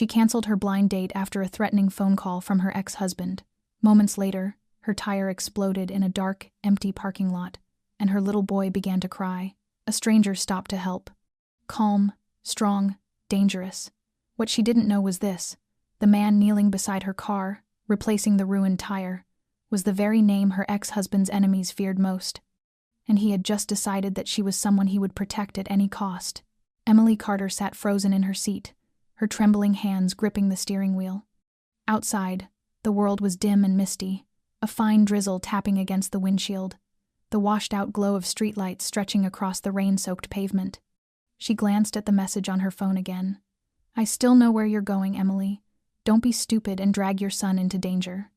She canceled her blind date after a threatening phone call from her ex-husband. Moments later, her tire exploded in a dark, empty parking lot, and her little boy began to cry. A stranger stopped to help. Calm, strong, dangerous. What she didn't know was this: the man kneeling beside her car, replacing the ruined tire, was the very name her ex-husband's enemies feared most. And he had just decided that she was someone he would protect at any cost. Emily Carter sat frozen in her seat, her trembling hands gripping the steering wheel. Outside, the world was dim and misty, a fine drizzle tapping against the windshield, the washed-out glow of streetlights stretching across the rain-soaked pavement. She glanced at the message on her phone again. "I still know where you're going, Emily. Don't be stupid and drag your son into danger.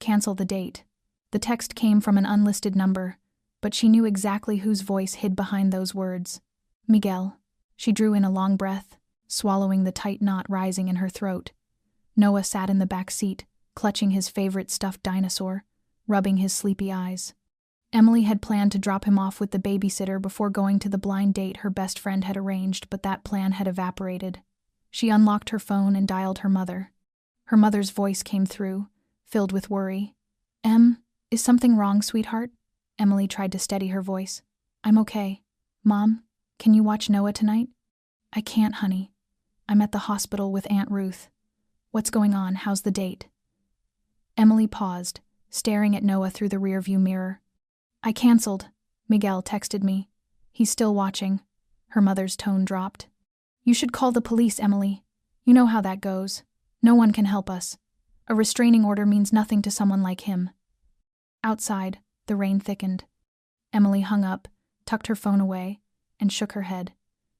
Cancel the date." The text came from an unlisted number, but she knew exactly whose voice hid behind those words. Miguel. She drew in a long breath, swallowing the tight knot rising in her throat. Noah sat in the back seat, clutching his favorite stuffed dinosaur, rubbing his sleepy eyes. Emily had planned to drop him off with the babysitter before going to the blind date her best friend had arranged, but that plan had evaporated. She unlocked her phone and dialed her mother. Her mother's voice came through, filled with worry. Is something wrong, sweetheart?" Emily tried to steady her voice. "I'm okay. Mom, can you watch Noah tonight?" "I can't, honey. I'm at the hospital with Aunt Ruth." "What's going on? How's the date?" Emily paused, staring at Noah through the rearview mirror. "I canceled. Miguel texted me. He's still watching." Her mother's tone dropped. "You should call the police, Emily. You know how that goes. No one can help us. A restraining order means nothing to someone like him." Outside, the rain thickened. Emily hung up, tucked her phone away, and shook her head.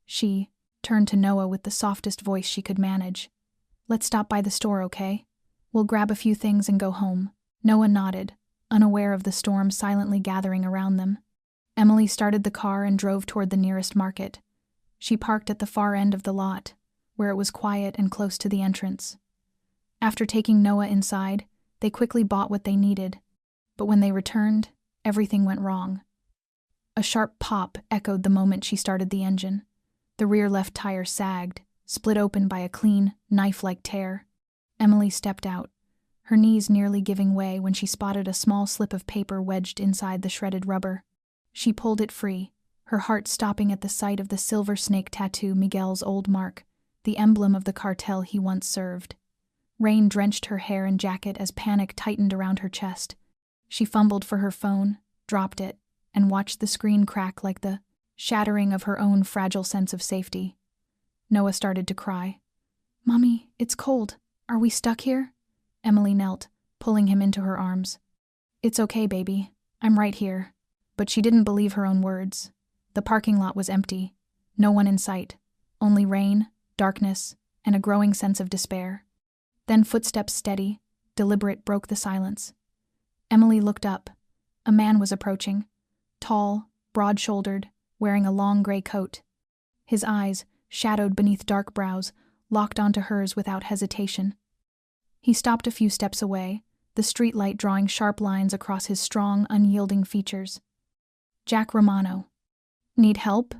She turned to Noah with the softest voice she could manage. "Let's stop by the store, okay? We'll grab a few things and go home." Noah nodded, unaware of the storm silently gathering around them. Emily started the car and drove toward the nearest market. She parked at the far end of the lot, where it was quiet and close to the entrance. After taking Noah inside, they quickly bought what they needed. But when they returned, everything went wrong. A sharp pop echoed the moment she started the engine. The rear left tire sagged, split open by a clean, knife-like tear. Emily stepped out, her knees nearly giving way when she spotted a small slip of paper wedged inside the shredded rubber. She pulled it free, her heart stopping at the sight of the silver snake tattoo, Miguel's old mark, the emblem of the cartel he once served. Rain drenched her hair and jacket as panic tightened around her chest. She fumbled for her phone, dropped it, and watched the screen crack like the shattering of her own fragile sense of safety. Noah started to cry. "Mommy, it's cold. Are we stuck here?" Emily knelt, pulling him into her arms. "It's okay, baby. I'm right here." But she didn't believe her own words. The parking lot was empty. No one in sight. Only rain, darkness, and a growing sense of despair. Then footsteps steady, deliberate, broke the silence. Emily looked up. A man was approaching. Tall, broad-shouldered, wearing a long gray coat. His eyes, shadowed beneath dark brows, locked onto hers without hesitation. He stopped a few steps away, the streetlight drawing sharp lines across his strong, unyielding features. "Jack Romano." "Need help?"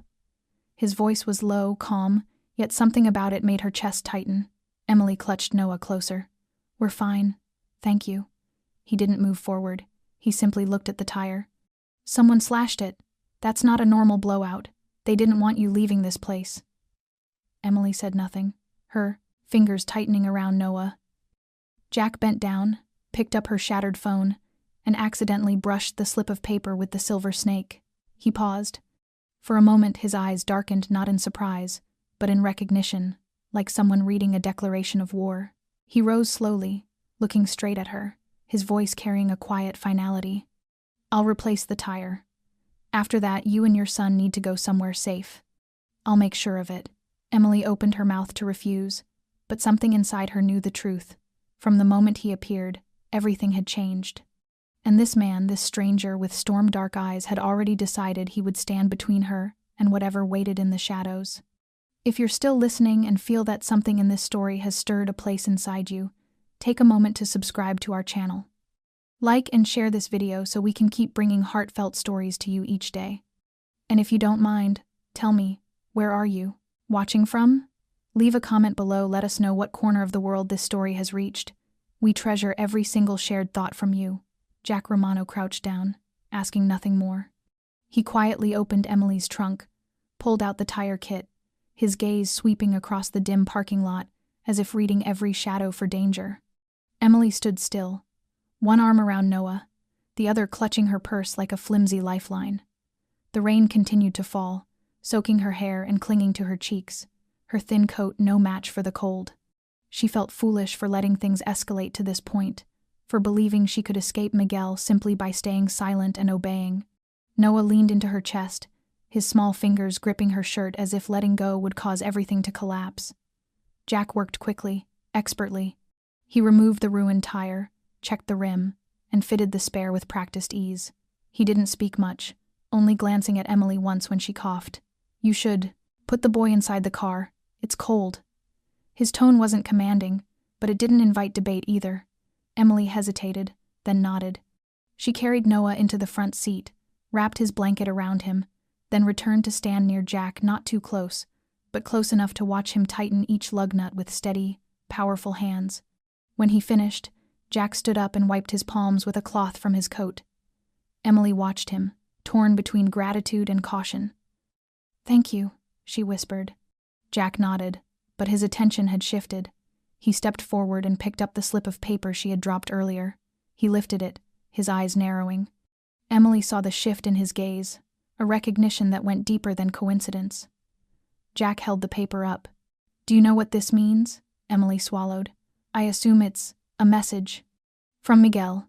His voice was low, calm, yet something about it made her chest tighten. Emily clutched Noah closer. "We're fine. Thank you." He didn't move forward. He simply looked at the tire. "Someone slashed it. That's not a normal blowout. They didn't want you leaving this place." Emily said nothing, her fingers tightening around Noah. Jack bent down, picked up her shattered phone, and accidentally brushed the slip of paper with the silver snake. He paused. For a moment his eyes darkened, not in surprise, but in recognition, like someone reading a declaration of war. He rose slowly, looking straight at her, his voice carrying a quiet finality. "I'll replace the tire. After that, you and your son need to go somewhere safe. I'll make sure of it." Emily opened her mouth to refuse, but something inside her knew the truth. From the moment he appeared, everything had changed. And this man, this stranger with storm-dark eyes, had already decided he would stand between her and whatever waited in the shadows. If you're still listening and feel that something in this story has stirred a place inside you, take a moment to subscribe to our channel. Like and share this video so we can keep bringing heartfelt stories to you each day. And if you don't mind, tell me, where are you watching from? Leave a comment below, let us know what corner of the world this story has reached. We treasure every single shared thought from you. Jack Romano crouched down, asking nothing more. He quietly opened Emily's trunk, pulled out the tire kit, his gaze sweeping across the dim parking lot, as if reading every shadow for danger. Emily stood still, one arm around Noah, the other clutching her purse like a flimsy lifeline. The rain continued to fall, soaking her hair and clinging to her cheeks, her thin coat no match for the cold. She felt foolish for letting things escalate to this point, for believing she could escape Miguel simply by staying silent and obeying. Noah leaned into her chest, his small fingers gripping her shirt as if letting go would cause everything to collapse. Jack worked quickly, expertly. He removed the ruined tire, checked the rim, and fitted the spare with practiced ease. He didn't speak much, only glancing at Emily once when she coughed. "You should put the boy inside the car. It's cold." His tone wasn't commanding, but it didn't invite debate either. Emily hesitated, then nodded. She carried Noah into the front seat, wrapped his blanket around him, then returned to stand near Jack, not too close, but close enough to watch him tighten each lug nut with steady, powerful hands. When he finished, Jack stood up and wiped his palms with a cloth from his coat. Emily watched him, torn between gratitude and caution. "Thank you," she whispered. Jack nodded, but his attention had shifted. He stepped forward and picked up the slip of paper she had dropped earlier. He lifted it, his eyes narrowing. Emily saw the shift in his gaze, a recognition that went deeper than coincidence. Jack held the paper up. "Do you know what this means?" Emily swallowed. "I assume it's a message." "From Miguel."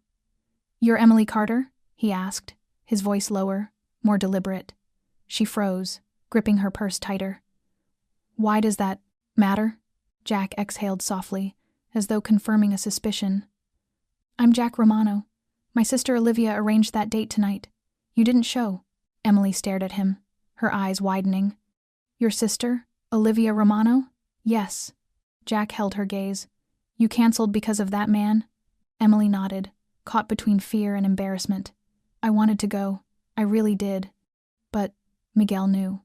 "You're Emily Carter?" he asked, his voice lower, more deliberate. She froze, gripping her purse tighter. "Why does that matter?" Jack exhaled softly, as though confirming a suspicion. "I'm Jack Romano. My sister Olivia arranged that date tonight. You didn't show." Emily stared at him, her eyes widening. "Your sister, Olivia Romano?" "Yes." Jack held her gaze. "You canceled because of that man?" Emily nodded, caught between fear and embarrassment. "I wanted to go. I really did. But Miguel knew.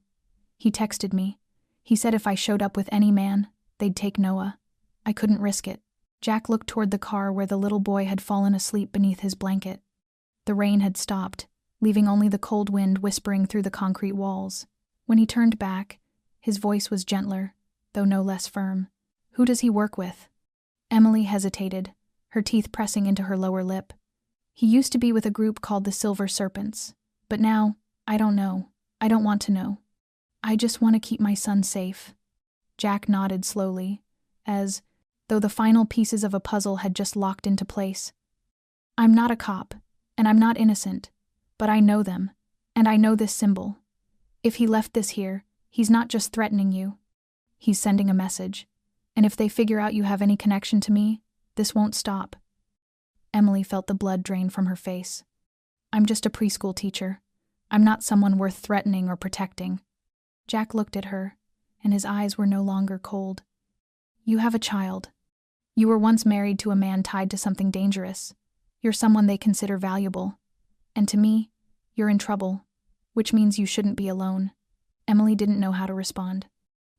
He texted me. He said if I showed up with any man, they'd take Noah. I couldn't risk it." Jack looked toward the car where the little boy had fallen asleep beneath his blanket. The rain had stopped, leaving only the cold wind whispering through the concrete walls. When he turned back, his voice was gentler, though no less firm. "Who does he work with?" Emily hesitated, her teeth pressing into her lower lip. "He used to be with a group called the Silver Serpents, but now, I don't know. I don't want to know. I just want to keep my son safe." Jack nodded slowly, as though the final pieces of a puzzle had just locked into place. "I'm not a cop, and I'm not innocent, but I know them, and I know this symbol. If he left this here, he's not just threatening you. He's sending a message, and if they figure out you have any connection to me, this won't stop." Emily felt the blood drain from her face. "I'm just a preschool teacher. I'm not someone worth threatening or protecting." Jack looked at her, and his eyes were no longer cold. "You have a child. You were once married to a man tied to something dangerous. You're someone they consider valuable. And to me, you're in trouble, which means you shouldn't be alone." Emily didn't know how to respond.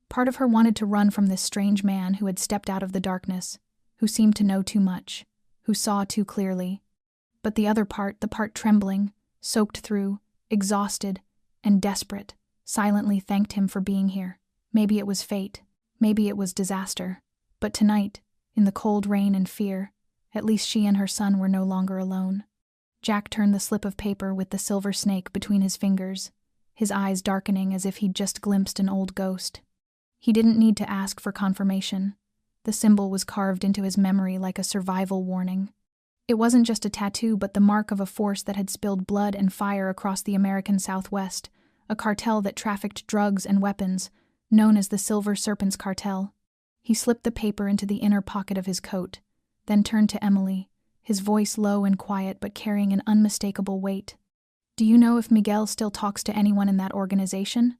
Part of her wanted to run from this strange man who had stepped out of the darkness, who seemed to know too much, who saw too clearly. But the other part, the part trembling, soaked through, exhausted, and desperate, silently thanked him for being here. Maybe it was fate, maybe it was disaster. But tonight, in the cold rain and fear, at least she and her son were no longer alone. Jack turned the slip of paper with the silver snake between his fingers, his eyes darkening as if he'd just glimpsed an old ghost. He didn't need to ask for confirmation. The symbol was carved into his memory like a survival warning. It wasn't just a tattoo, but the mark of a force that had spilled blood and fire across the American Southwest, a cartel that trafficked drugs and weapons, known as the Silver Serpents Cartel. He slipped the paper into the inner pocket of his coat, then turned to Emily, his voice low and quiet but carrying an unmistakable weight. "Do you know if Miguel still talks to anyone in that organization?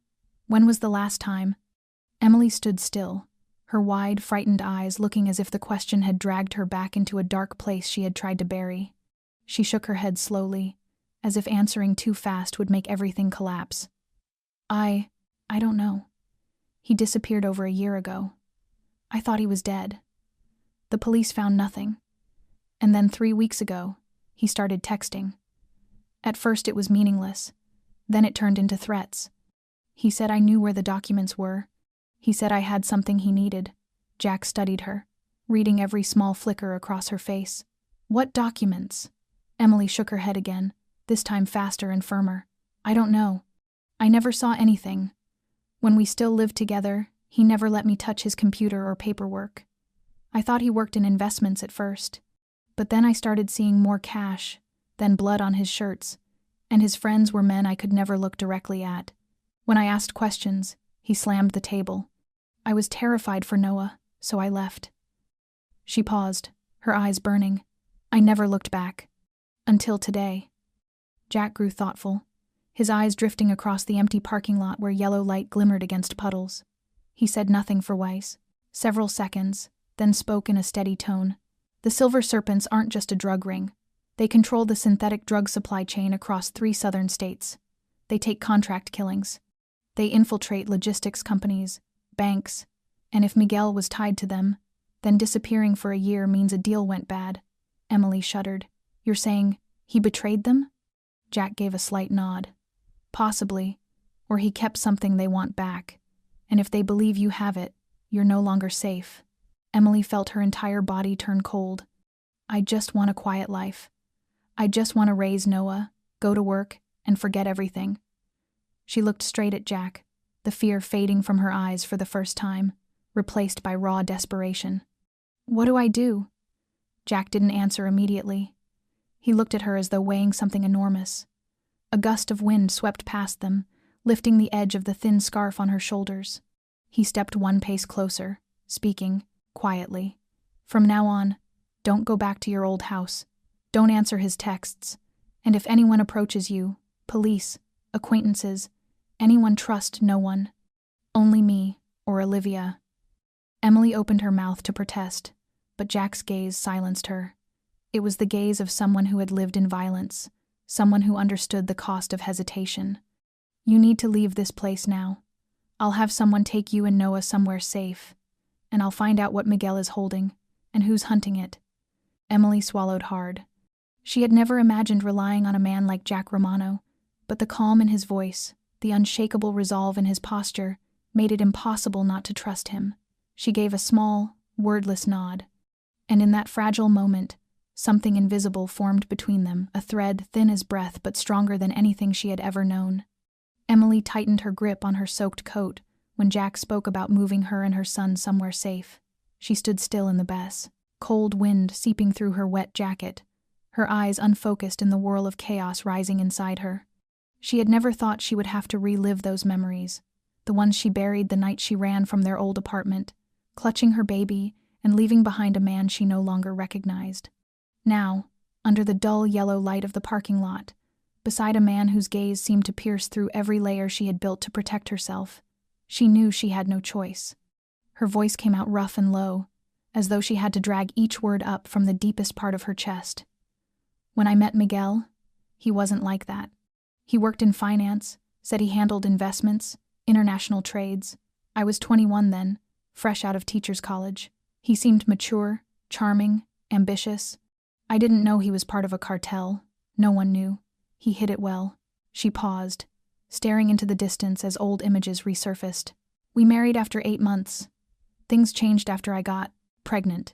When was the last time?" Emily stood still, her wide, frightened eyes looking as if the question had dragged her back into a dark place she had tried to bury. She shook her head slowly, as if answering too fast would make everything collapse. I don't know. He disappeared over a year ago. I thought he was dead. The police found nothing. And then 3 weeks ago, he started texting. At first it was meaningless. Then it turned into threats. He said I knew where the documents were. He said I had something he needed. Jack studied her, reading every small flicker across her face. What documents? Emily shook her head again, this time faster and firmer. I don't know. I never saw anything. When we still lived together, he never let me touch his computer or paperwork. I thought he worked in investments at first. But then I started seeing more cash, then blood on his shirts, and his friends were men I could never look directly at. When I asked questions, he slammed the table. I was terrified for Noah, so I left. She paused, her eyes burning. I never looked back. Until today. Jack grew thoughtful, his eyes drifting across the empty parking lot where yellow light glimmered against puddles. He said nothing for Weiss, several seconds, then spoke in a steady tone. The Silver Serpents aren't just a drug ring. They control the synthetic drug supply chain across 3 southern states. They take contract killings. They infiltrate logistics companies, banks, and if Miguel was tied to them, then disappearing for a year means a deal went bad. Emily shuddered. You're saying he betrayed them? Jack gave a slight nod. Possibly, or he kept something they want back. And if they believe you have it, you're no longer safe. Emily felt her entire body turn cold. I just want a quiet life. I just want to raise Noah, go to work, and forget everything. She looked straight at Jack, the fear fading from her eyes for the first time, replaced by raw desperation. What do I do? Jack didn't answer immediately. He looked at her as though weighing something enormous. A gust of wind swept past them, lifting the edge of the thin scarf on her shoulders. He stepped 1 pace closer, speaking, quietly. From now on, don't go back to your old house. Don't answer his texts. And if anyone approaches you, police, acquaintances, anyone, trust no one. Only me, or Olivia. Emily opened her mouth to protest, but Jack's gaze silenced her. It was the gaze of someone who had lived in violence, someone who understood the cost of hesitation. You need to leave this place now. I'll have someone take you and Noah somewhere safe, and I'll find out what Miguel is holding, and who's hunting it. Emily swallowed hard. She had never imagined relying on a man like Jack Romano, but the calm in his voice, the unshakable resolve in his posture, made it impossible not to trust him. She gave a small, wordless nod. And in that fragile moment, something invisible formed between them, a thread thin as breath but stronger than anything she had ever known. Emily tightened her grip on her soaked coat when Jack spoke about moving her and her son somewhere safe. She stood still in the bess, cold wind seeping through her wet jacket, her eyes unfocused in the whirl of chaos rising inside her. She had never thought she would have to relive those memories, the ones she buried the night she ran from their old apartment, clutching her baby and leaving behind a man she no longer recognized. Now, under the dull yellow light of the parking lot, beside a man whose gaze seemed to pierce through every layer she had built to protect herself, she knew she had no choice. Her voice came out rough and low, as though she had to drag each word up from the deepest part of her chest. When I met Miguel, he wasn't like that. He worked in finance, said he handled investments, international trades. I was 21 then, fresh out of teacher's college. He seemed mature, charming, ambitious. I didn't know he was part of a cartel. No one knew. He hid it well. She paused, staring into the distance as old images resurfaced. We married after 8 months. Things changed after I got pregnant.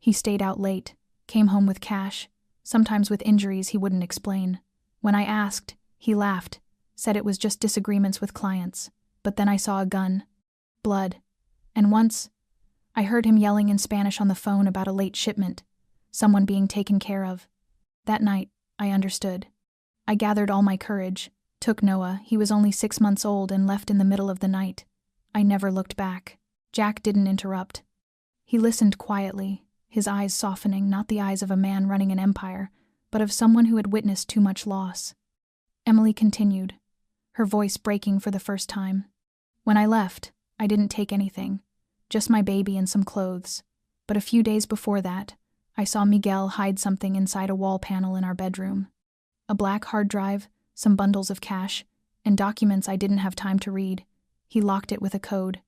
He stayed out late, came home with cash, sometimes with injuries he wouldn't explain. When I asked, he laughed, said it was just disagreements with clients. But then I saw a gun, blood, and once, I heard him yelling in Spanish on the phone about a late shipment, someone being taken care of. That night, I understood. I gathered all my courage, took Noah, he was only 6 months old, and left in the middle of the night. I never looked back. Jack didn't interrupt. He listened quietly, his eyes softening, not the eyes of a man running an empire, but of someone who had witnessed too much loss. Emily continued, her voice breaking for the first time. When I left, I didn't take anything, just my baby and some clothes. But a few days before that, I saw Miguel hide something inside a wall panel in our bedroom. A black hard drive, some bundles of cash, and documents I didn't have time to read. He locked it with a code.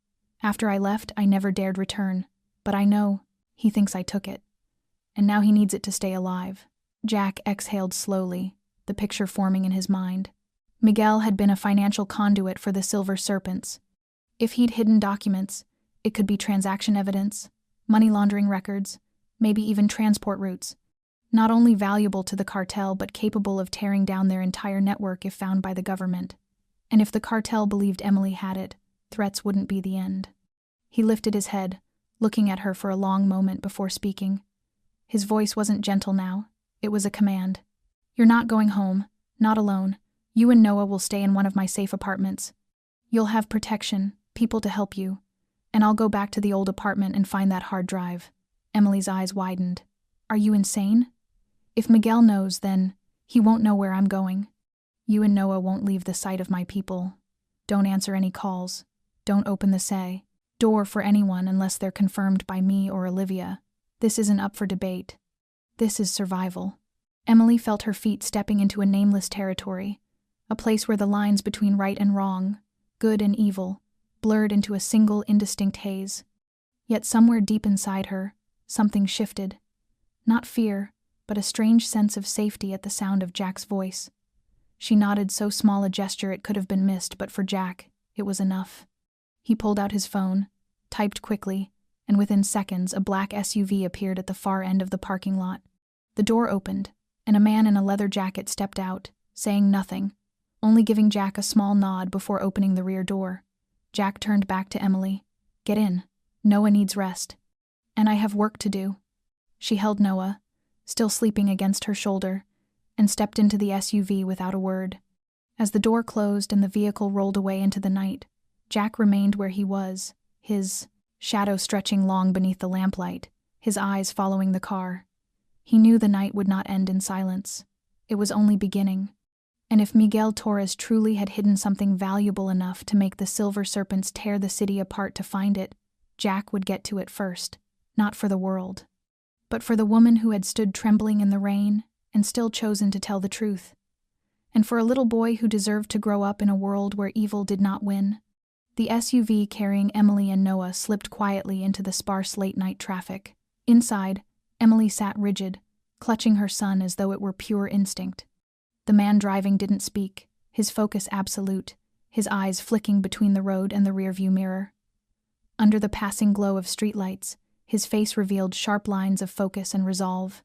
After I left, I never dared return. But I know he thinks I took it. And now he needs it to stay alive. Jack exhaled slowly, the picture forming in his mind. Miguel had been a financial conduit for the Silver Serpents. If he'd hidden documents, it could be transaction evidence, money laundering records, maybe even transport routes. Not only valuable to the cartel, but capable of tearing down their entire network if found by the government. And if the cartel believed Emily had it, threats wouldn't be the end. He lifted his head, looking at her for a long moment before speaking. His voice wasn't gentle now, it was a command. You're not going home, not alone. You and Noah will stay in one of my safe apartments. You'll have protection, people to help you. And I'll go back to the old apartment and find that hard drive. Emily's eyes widened. Are you insane? If Miguel knows, then he won't know where I'm going. You and Noah won't leave the sight of my people. Don't answer any calls. Don't open the door for anyone unless they're confirmed by me or Olivia. This isn't up for debate. This is survival. Emily felt her feet stepping into a nameless territory, a place where the lines between right and wrong, good and evil, blurred into a single indistinct haze. Yet somewhere deep inside her, something shifted. Not fear, but a strange sense of safety at the sound of Jack's voice. She nodded, so small a gesture it could have been missed, but for Jack, it was enough. He pulled out his phone, typed quickly, and within seconds a black SUV appeared at the far end of the parking lot. The door opened, and a man in a leather jacket stepped out, saying nothing, only giving Jack a small nod before opening the rear door. Jack turned back to Emily. Get in. Noah needs rest. And I have work to do. She held Noah, still sleeping, against her shoulder, and stepped into the SUV without a word. As the door closed and the vehicle rolled away into the night, Jack remained where he was, his shadow stretching long beneath the lamplight, his eyes following the car. He knew the night would not end in silence. It was only beginning. And if Miguel Torres truly had hidden something valuable enough to make the Silver Serpents tear the city apart to find it, Jack would get to it first, not for the world, but for the woman who had stood trembling in the rain and still chosen to tell the truth, and for a little boy who deserved to grow up in a world where evil did not win. The SUV carrying Emily and Noah slipped quietly into the sparse late-night traffic. Inside, Emily sat rigid, clutching her son as though it were pure instinct. The man driving didn't speak, his focus absolute, his eyes flicking between the road and the rearview mirror. Under the passing glow of streetlights, his face revealed sharp lines of focus and resolve.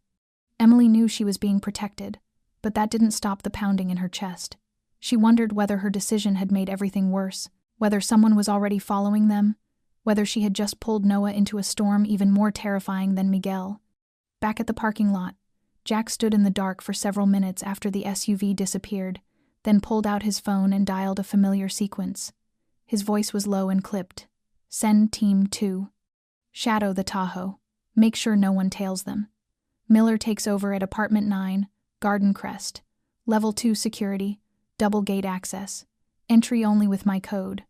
Emily knew she was being protected, but that didn't stop the pounding in her chest. She wondered whether her decision had made everything worse, whether someone was already following them, whether she had just pulled Noah into a storm even more terrifying than Miguel. Back at the parking lot, Jack stood in the dark for several minutes after the SUV disappeared, then pulled out his phone and dialed a familiar sequence. His voice was low and clipped. Send Team 2. Shadow the Tahoe. Make sure no one tails them. Miller takes over at Apartment 9, Garden Crest. Level 2 security, double gate access. Entry only with my code.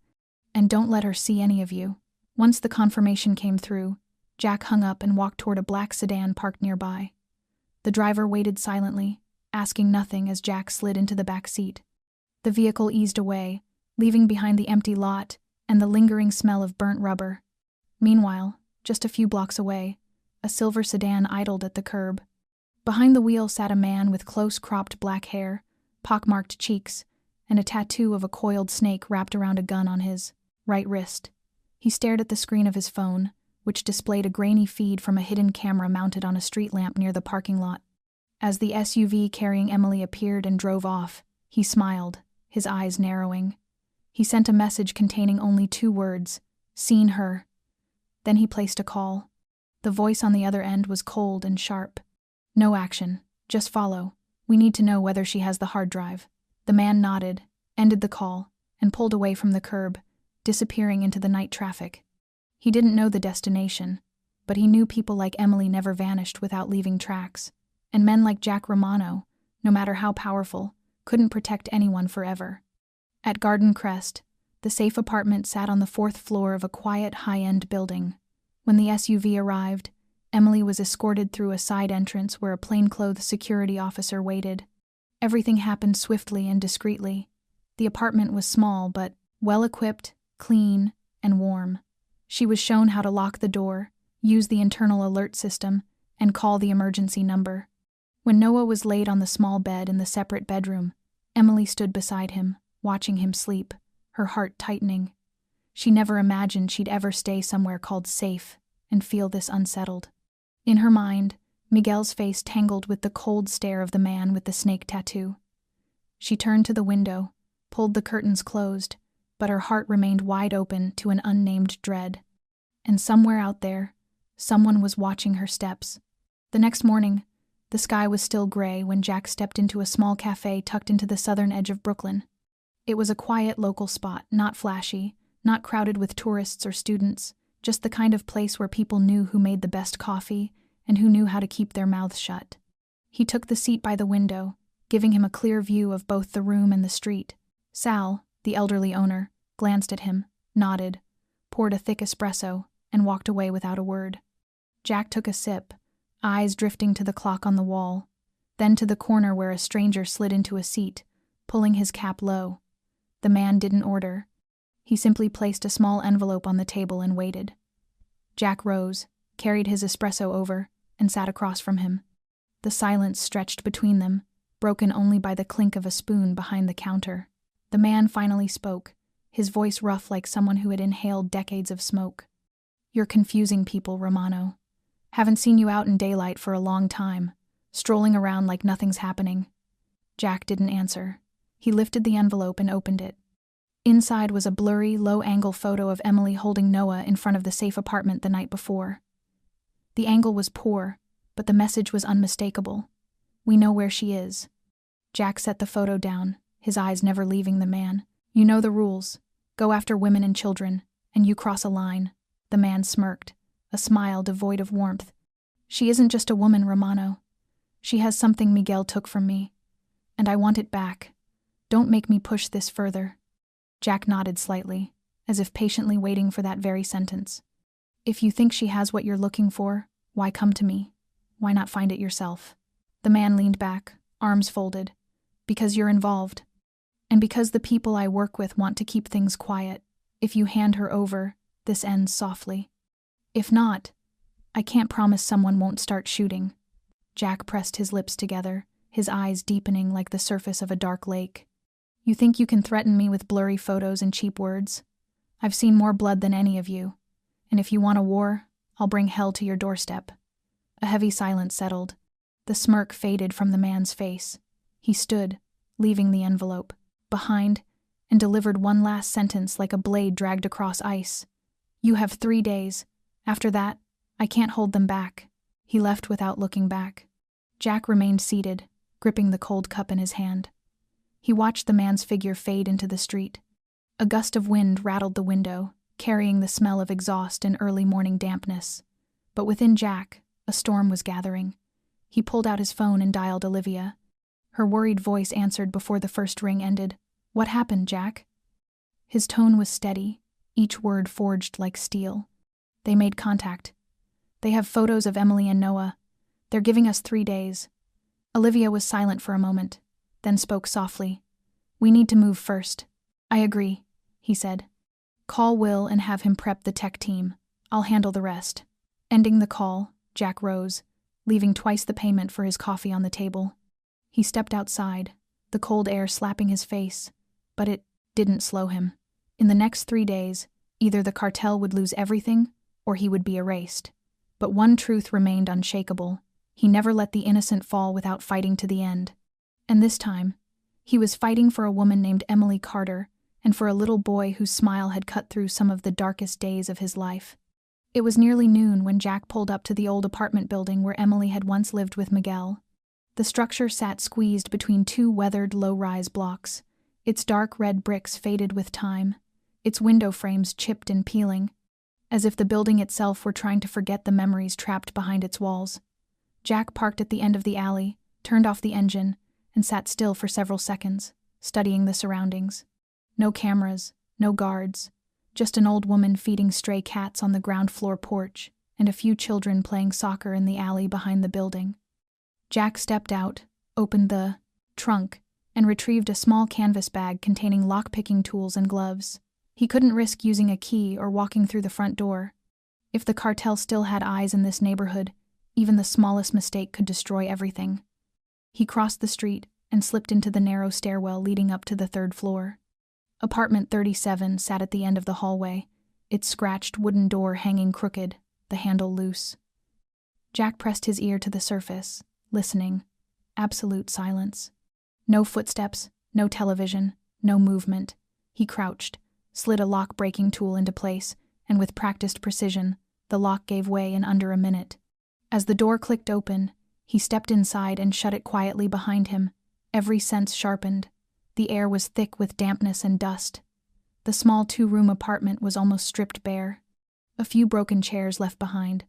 And don't let her see any of you. Once the confirmation came through, Jack hung up and walked toward a black sedan parked nearby. The driver waited silently, asking nothing as Jack slid into the back seat. The vehicle eased away, leaving behind the empty lot and the lingering smell of burnt rubber. Meanwhile, just a few blocks away, a silver sedan idled at the curb. Behind the wheel sat a man with close-cropped black hair, pockmarked cheeks, and a tattoo of a coiled snake wrapped around a gun on his right wrist. He stared at the screen of his phone, which displayed a grainy feed from a hidden camera mounted on a street lamp near the parking lot. As the SUV carrying Emily appeared and drove off, he smiled, his eyes narrowing. He sent a message containing only 2 words, "Seen her." Then he placed a call. The voice on the other end was cold and sharp. "No action. Just follow. We need to know whether she has the hard drive." The man nodded, ended the call, and pulled away from the curb, disappearing into the night traffic. He didn't know the destination, but he knew people like Emily never vanished without leaving tracks, and men like Jack Romano, no matter how powerful, couldn't protect anyone forever. At Garden Crest, the safe apartment sat on the 4th floor of a quiet, high-end building. When the SUV arrived, Emily was escorted through a side entrance where a plainclothes security officer waited. Everything happened swiftly and discreetly. The apartment was small but well-equipped, clean, and warm. She was shown how to lock the door, use the internal alert system, and call the emergency number. When Noah was laid on the small bed in the separate bedroom, Emily stood beside him, watching him sleep, her heart tightening. She never imagined she'd ever stay somewhere called safe and feel this unsettled. In her mind, Miguel's face tangled with the cold stare of the man with the snake tattoo. She turned to the window, pulled the curtains closed, but her heart remained wide open to an unnamed dread. And somewhere out there, someone was watching her steps. The next morning, the sky was still gray when Jack stepped into a small cafe tucked into the southern edge of Brooklyn. It was a quiet local spot, not flashy, not crowded with tourists or students, just the kind of place where people knew who made the best coffee and who knew how to keep their mouths shut. He took the seat by the window, giving him a clear view of both the room and the street. Sal, the elderly owner, glanced at him, nodded, poured a thick espresso, and walked away without a word. Jack took a sip, eyes drifting to the clock on the wall, then to the corner where a stranger slid into a seat, pulling his cap low. The man didn't order. He simply placed a small envelope on the table and waited. Jack rose, carried his espresso over, and sat across from him. The silence stretched between them, broken only by the clink of a spoon behind the counter. The man finally spoke, his voice rough like someone who had inhaled decades of smoke. "You're confusing people, Romano. Haven't seen you out in daylight for a long time, strolling around like nothing's happening." Jack didn't answer. He lifted the envelope and opened it. Inside was a blurry, low-angle photo of Emily holding Noah in front of the safe apartment the night before. The angle was poor, but the message was unmistakable. "We know where she is." Jack set the photo down, his eyes never leaving the man. "You know the rules. Go after women and children, and you cross a line." The man smirked, a smile devoid of warmth. "She isn't just a woman, Romano. She has something Miguel took from me, and I want it back. Don't make me push this further." Jack nodded slightly, as if patiently waiting for that very sentence. "If you think she has what you're looking for, why come to me? Why not find it yourself?" The man leaned back, arms folded. "Because you're involved. And because the people I work with want to keep things quiet. If you hand her over, this ends softly. If not, I can't promise someone won't start shooting." Jack pressed his lips together, his eyes deepening like the surface of a dark lake. "You think you can threaten me with blurry photos and cheap words? I've seen more blood than any of you, and if you want a war, I'll bring hell to your doorstep." A heavy silence settled. The smirk faded from the man's face. He stood, leaving the envelope behind, and delivered one last sentence like a blade dragged across ice. "You have 3 days. After that, I can't hold them back." He left without looking back. Jack remained seated, gripping the cold cup in his hand. He watched the man's figure fade into the street. A gust of wind rattled the window, carrying the smell of exhaust and early morning dampness. But within Jack, a storm was gathering. He pulled out his phone and dialed Olivia. Her worried voice answered before the first ring ended. "What happened, Jack?" His tone was steady, each word forged like steel. "They made contact. They have photos of Emily and Noah. They're giving us 3 days." Olivia was silent for a moment, then spoke softly. "We need to move first." "I agree," he said. "Call Will and have him prep the tech team. I'll handle the rest." Ending the call, Jack rose, leaving twice the payment for his coffee on the table. He stepped outside, the cold air slapping his face, but it didn't slow him. In the next 3 days, either the cartel would lose everything or he would be erased. But one truth remained unshakable. He never let the innocent fall without fighting to the end. And this time, he was fighting for a woman named Emily Carter and for a little boy whose smile had cut through some of the darkest days of his life. It was nearly noon when Jack pulled up to the old apartment building where Emily had once lived with Miguel. The structure sat squeezed between 2 weathered low-rise blocks, its dark red bricks faded with time, its window frames chipped and peeling, as if the building itself were trying to forget the memories trapped behind its walls. Jack parked at the end of the alley, turned off the engine, and sat still for several seconds, studying the surroundings. No cameras, no guards, just an old woman feeding stray cats on the ground floor porch, and a few children playing soccer in the alley behind the building. Jack stepped out, opened the trunk, and retrieved a small canvas bag containing lock-picking tools and gloves. He couldn't risk using a key or walking through the front door. If the cartel still had eyes in this neighborhood, even the smallest mistake could destroy everything. He crossed the street and slipped into the narrow stairwell leading up to the third floor. Apartment 37 sat at the end of the hallway, its scratched wooden door hanging crooked, the handle loose. Jack pressed his ear to the surface, listening. Absolute silence. No footsteps, no television, no movement. He crouched, slid a lock-breaking tool into place, and with practiced precision, the lock gave way in under a minute. As the door clicked open, he stepped inside and shut it quietly behind him, every sense sharpened. The air was thick with dampness and dust. The small 2-room apartment was almost stripped bare. A few broken chairs left behind,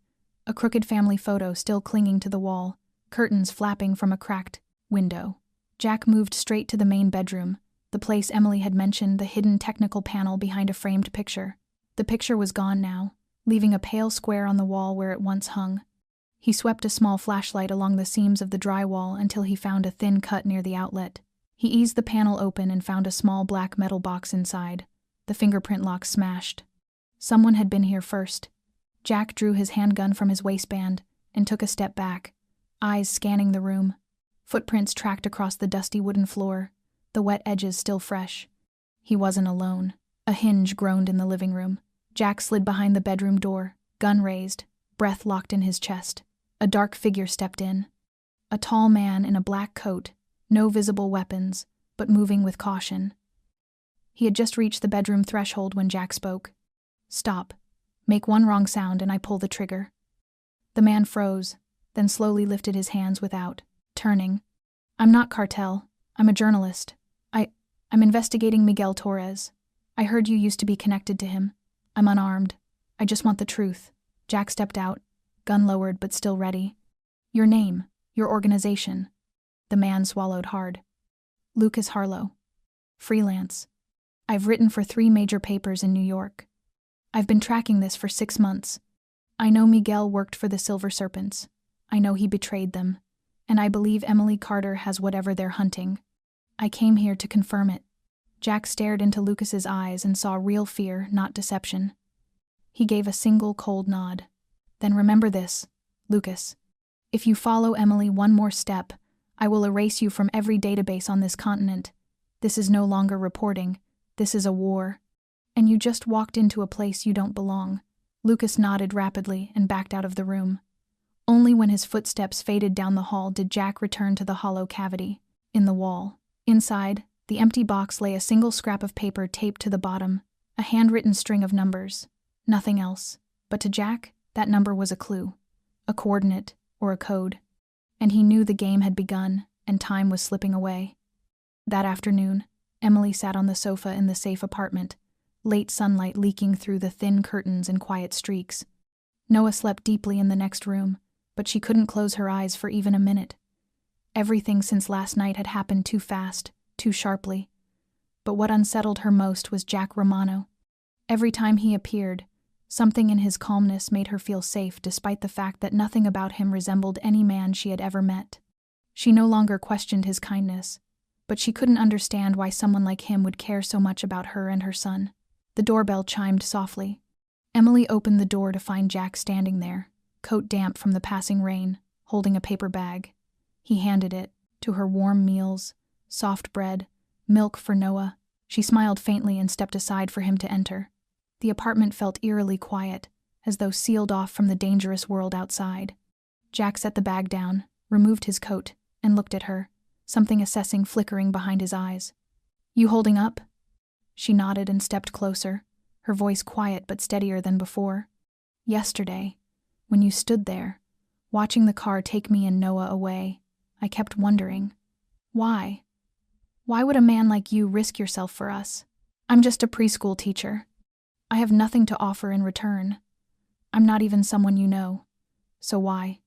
a crooked family photo still clinging to the wall, curtains flapping from a cracked window. Jack moved straight to the main bedroom, the place Emily had mentioned, the hidden technical panel behind a framed picture. The picture was gone now, leaving a pale square on the wall where it once hung. He swept a small flashlight along the seams of the drywall until he found a thin cut near the outlet. He eased the panel open and found a small black metal box inside, the fingerprint lock smashed. Someone had been here first. Jack drew his handgun from his waistband and took a step back, eyes scanning the room. Footprints tracked across the dusty wooden floor, the wet edges still fresh. He wasn't alone. A hinge groaned in the living room. Jack slid behind the bedroom door, gun raised, breath locked in his chest. A dark figure stepped in. A tall man in a black coat, no visible weapons, but moving with caution. He had just reached the bedroom threshold when Jack spoke. "Stop. Make one wrong sound and I pull the trigger." The man froze, then slowly lifted his hands without turning. "I'm not cartel. I'm a journalist. I'm investigating Miguel Torres. I heard you used to be connected to him. I'm unarmed. I just want the truth." Jack stepped out, gun lowered but still ready. "Your name, your organization." The man swallowed hard. "Lucas Harlow. Freelance. I've written for 3 major papers in New York. I've been tracking this for 6 months. I know Miguel worked for the Silver Serpents. I know he betrayed them. And I believe Emily Carter has whatever they're hunting. I came here to confirm it." Jack stared into Lucas's eyes and saw real fear, not deception. He gave a single cold nod. "Then remember this, Lucas. If you follow Emily one more step, I will erase you from every database on this continent. This is no longer reporting. This is a war. And you just walked into a place you don't belong." Lucas nodded rapidly and backed out of the room. Only when his footsteps faded down the hall did Jack return to the hollow cavity in the wall. Inside, the empty box lay a single scrap of paper taped to the bottom, a handwritten string of numbers. Nothing else. But to Jack, that number was a clue, a coordinate, or a code. And he knew the game had begun, and time was slipping away. That afternoon, Emily sat on the sofa in the safe apartment, late sunlight leaking through the thin curtains in quiet streaks. Noah slept deeply in the next room, but she couldn't close her eyes for even a minute. Everything since last night had happened too fast, too sharply. But what unsettled her most was Jack Romano. Every time he appeared, something in his calmness made her feel safe despite the fact that nothing about him resembled any man she had ever met. She no longer questioned his kindness, but she couldn't understand why someone like him would care so much about her and her son. The doorbell chimed softly. Emily opened the door to find Jack standing there, coat damp from the passing rain, holding a paper bag. He handed it, to her warm meals, soft bread, milk for Noah. She smiled faintly and stepped aside for him to enter. The apartment felt eerily quiet, as though sealed off from the dangerous world outside. Jack set the bag down, removed his coat, and looked at her, something assessing flickering behind his eyes. "You holding up?" She nodded and stepped closer, her voice quiet but steadier than before. "Yesterday, when you stood there, watching the car take me and Noah away, I kept wondering, why? Why would a man like you risk yourself for us? I'm just a preschool teacher. I have nothing to offer in return. I'm not even someone you know. So why?"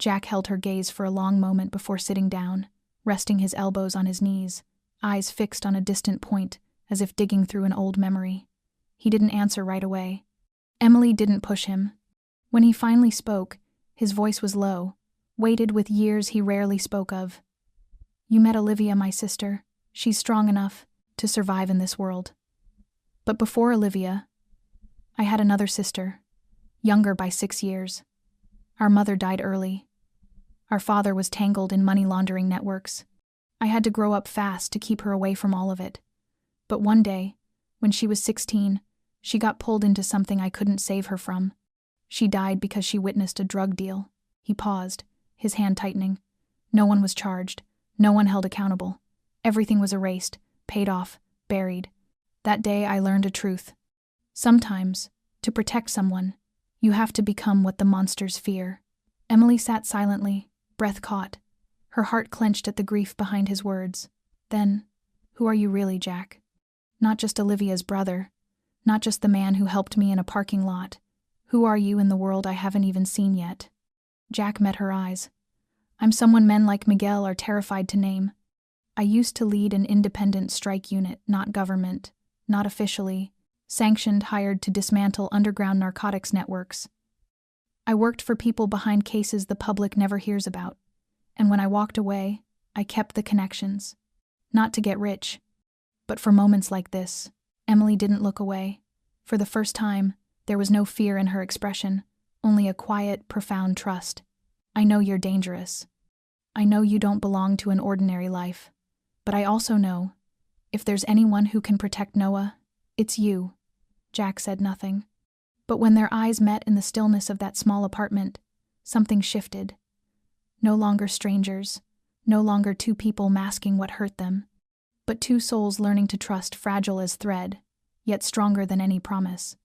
Jack held her gaze for a long moment before sitting down, resting his elbows on his knees, eyes fixed on a distant point, as if digging through an old memory. He didn't answer right away. Emily didn't push him. When he finally spoke, his voice was low, weighted with years he rarely spoke of. "You met Olivia, my sister. She's strong enough to survive in this world. But before Olivia, I had another sister, younger by 6 years. Our mother died early. Our father was tangled in money laundering networks. I had to grow up fast to keep her away from all of it. But one day, when she was 16, she got pulled into something I couldn't save her from. She died because she witnessed a drug deal. He paused, his hand tightening. No one was charged. No one held accountable. Everything was erased, paid off, buried. That day I learned a truth. Sometimes, to protect someone, you have to become what the monsters fear. Emily sat silently, breath caught. Her heart clenched at the grief behind his words. Then, who are you really, Jack? Not just Olivia's brother. Not just the man who helped me in a parking lot. Who are you in the world I haven't even seen yet? Jack met her eyes. I'm someone men like Miguel are terrified to name. I used to lead an independent strike unit, not government, not officially, sanctioned, hired to dismantle underground narcotics networks. I worked for people behind cases the public never hears about. And when I walked away, I kept the connections. Not to get rich, but for moments like this. Emily didn't look away. For the first time, there was no fear in her expression, only a quiet, profound trust. I know you're dangerous. I know you don't belong to an ordinary life. But I also know, if there's anyone who can protect Noah, it's you. Jack said nothing. But when their eyes met in the stillness of that small apartment, something shifted. No longer strangers, no longer two people masking what hurt them, but two souls learning to trust, fragile as thread, yet stronger than any promise.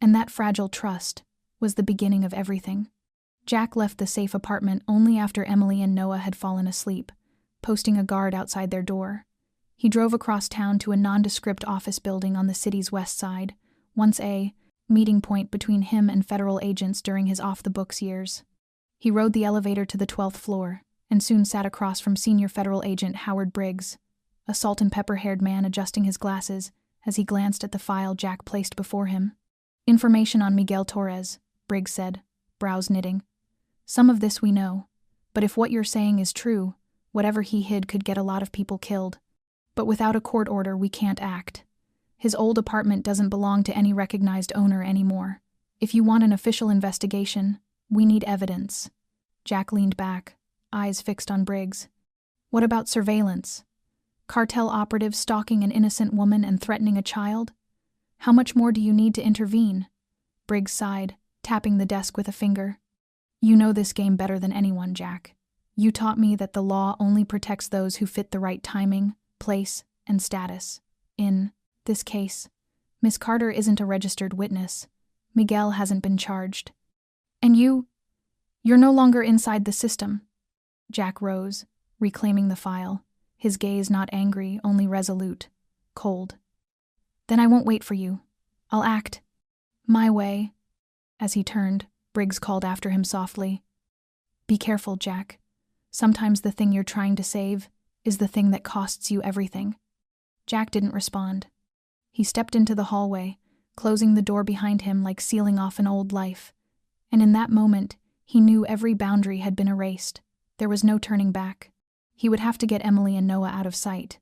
And that fragile trust was the beginning of everything. Jack left the safe apartment only after Emily and Noah had fallen asleep, posting a guard outside their door. He drove across town to a nondescript office building on the city's west side, once a meeting point between him and federal agents during his off-the-books years. He rode the elevator to the 12th floor, and soon sat across from senior federal agent Howard Briggs, a salt-and-pepper-haired man adjusting his glasses as he glanced at the file Jack placed before him. Information on Miguel Torres, Briggs said, brows knitting. Some of this we know, but if what you're saying is true, whatever he hid could get a lot of people killed. But without a court order, we can't act. His old apartment doesn't belong to any recognized owner anymore. If you want an official investigation, we need evidence. Jack leaned back, eyes fixed on Briggs. What about surveillance? Cartel operatives stalking an innocent woman and threatening a child? How much more do you need to intervene? Briggs sighed, tapping the desk with a finger. You know this game better than anyone, Jack. You taught me that the law only protects those who fit the right timing, place, and status. In this case, Miss Carter isn't a registered witness. Miguel hasn't been charged. And you're no longer inside the system. Jack rose, reclaiming the file, his gaze not angry, only resolute, cold. Then I won't wait for you. I'll act my way. As he turned, Briggs called after him softly. Be careful, Jack. Sometimes the thing you're trying to save is the thing that costs you everything. Jack didn't respond. He stepped into the hallway, closing the door behind him like sealing off an old life. And in that moment, he knew every boundary had been erased. There was no turning back. He would have to get Emily and Noah out of sight,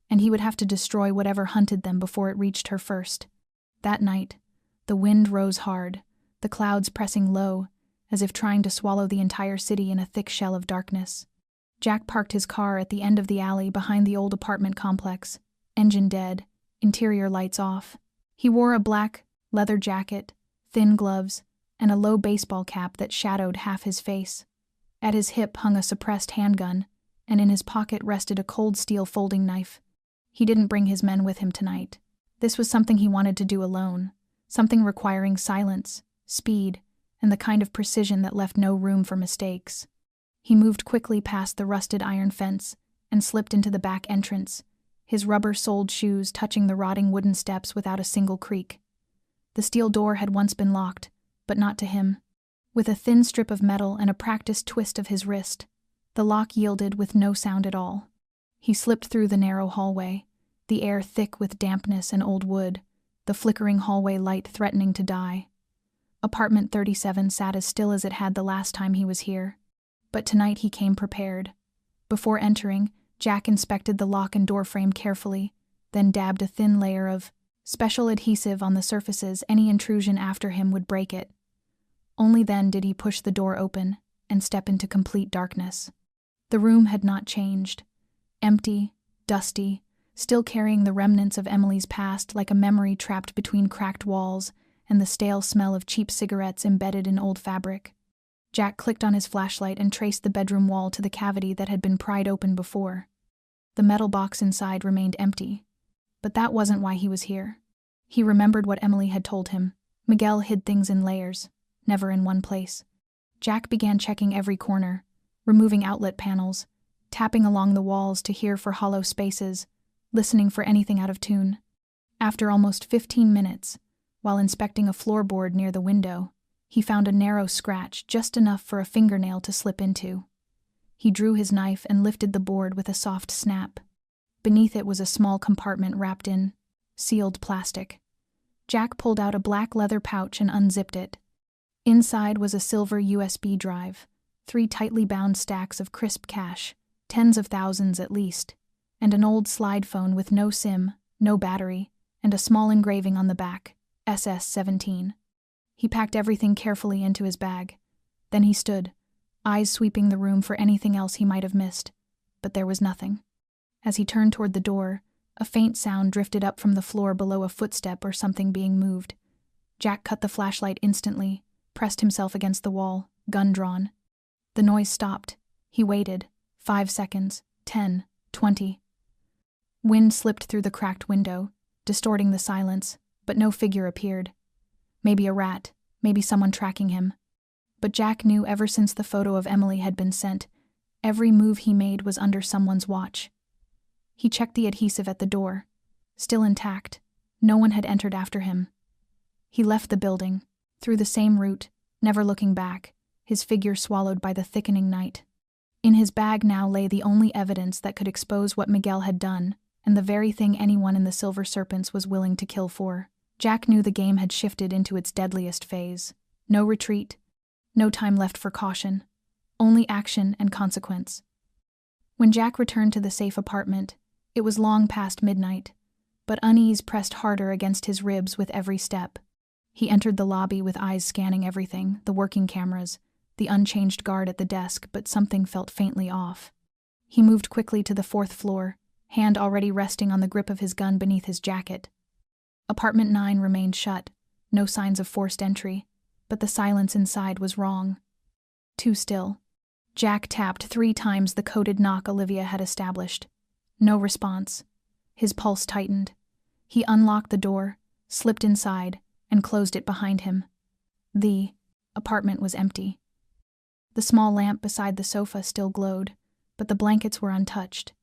and he would have to destroy whatever hunted them before it reached her first. That night, the wind rose hard, the clouds pressing low, as if trying to swallow the entire city in a thick shell of darkness. Jack parked his car at the end of the alley behind the old apartment complex, engine dead, interior lights off. He wore a black leather jacket, thin gloves, and a low baseball cap that shadowed half his face. At his hip hung a suppressed handgun, and in his pocket rested a cold steel folding knife. He didn't bring his men with him tonight. This was something he wanted to do alone, something requiring silence, speed, and the kind of precision that left no room for mistakes. He moved quickly past the rusted iron fence and slipped into the back entrance, his rubber-soled shoes touching the rotting wooden steps without a single creak. The steel door had once been locked, but not to him. With a thin strip of metal and a practiced twist of his wrist, the lock yielded with no sound at all. He slipped through the narrow hallway, the air thick with dampness and old wood, the flickering hallway light threatening to die. Apartment 37 sat as still as it had the last time he was here. But tonight he came prepared. Before entering, Jack inspected the lock and door frame carefully, then dabbed a thin layer of special adhesive on the surfaces. Any intrusion after him would break it. Only then did he push the door open and step into complete darkness. The room had not changed. Empty, dusty, still carrying the remnants of Emily's past like a memory trapped between cracked walls and the stale smell of cheap cigarettes embedded in old fabric. Jack clicked on his flashlight and traced the bedroom wall to the cavity that had been pried open before. The metal box inside remained empty. But that wasn't why he was here. He remembered what Emily had told him. Miguel hid things in layers, never in one place. Jack began checking every corner, removing outlet panels, tapping along the walls to hear for hollow spaces, listening for anything out of tune. After almost 15 minutes, while inspecting a floorboard near the window, he found a narrow scratch just enough for a fingernail to slip into. He drew his knife and lifted the board with a soft snap. Beneath it was a small compartment wrapped in sealed plastic. Jack pulled out a black leather pouch and unzipped it. Inside was a silver USB drive, 3 tightly bound stacks of crisp cash, tens of thousands at least, and an old slide phone with no SIM, no battery, and a small engraving on the back, SS-17. He packed everything carefully into his bag. Then he stood, eyes sweeping the room for anything else he might have missed, but there was nothing. As he turned toward the door, a faint sound drifted up from the floor below a footstep or something being moved. Jack cut the flashlight instantly, pressed himself against the wall, gun drawn. The noise stopped. He waited. 5 seconds, 10, 20. Wind slipped through the cracked window, distorting the silence, but no figure appeared. Maybe a rat, maybe someone tracking him. But Jack knew ever since the photo of Emily had been sent, every move he made was under someone's watch. He checked the adhesive at the door. Still intact. No one had entered after him. He left the building, through the same route, never looking back, his figure swallowed by the thickening night. In his bag now lay the only evidence that could expose what Miguel had done, and the very thing anyone in the Silver Serpents was willing to kill for. Jack knew the game had shifted into its deadliest phase. No retreat, no time left for caution, only action and consequence. When Jack returned to the safe apartment, it was long past midnight, but unease pressed harder against his ribs with every step. He entered the lobby with eyes scanning everything, the working cameras, the unchanged guard at the desk, but something felt faintly off. He moved quickly to the 4th floor, hand already resting on the grip of his gun beneath his jacket. Apartment 9 remained shut, no signs of forced entry, but the silence inside was wrong. Too still. Jack tapped 3 times the coded knock Olivia had established. No response. His pulse tightened. He unlocked the door, slipped inside, and closed it behind him. The apartment was empty. The small lamp beside the sofa still glowed, but the blankets were untouched.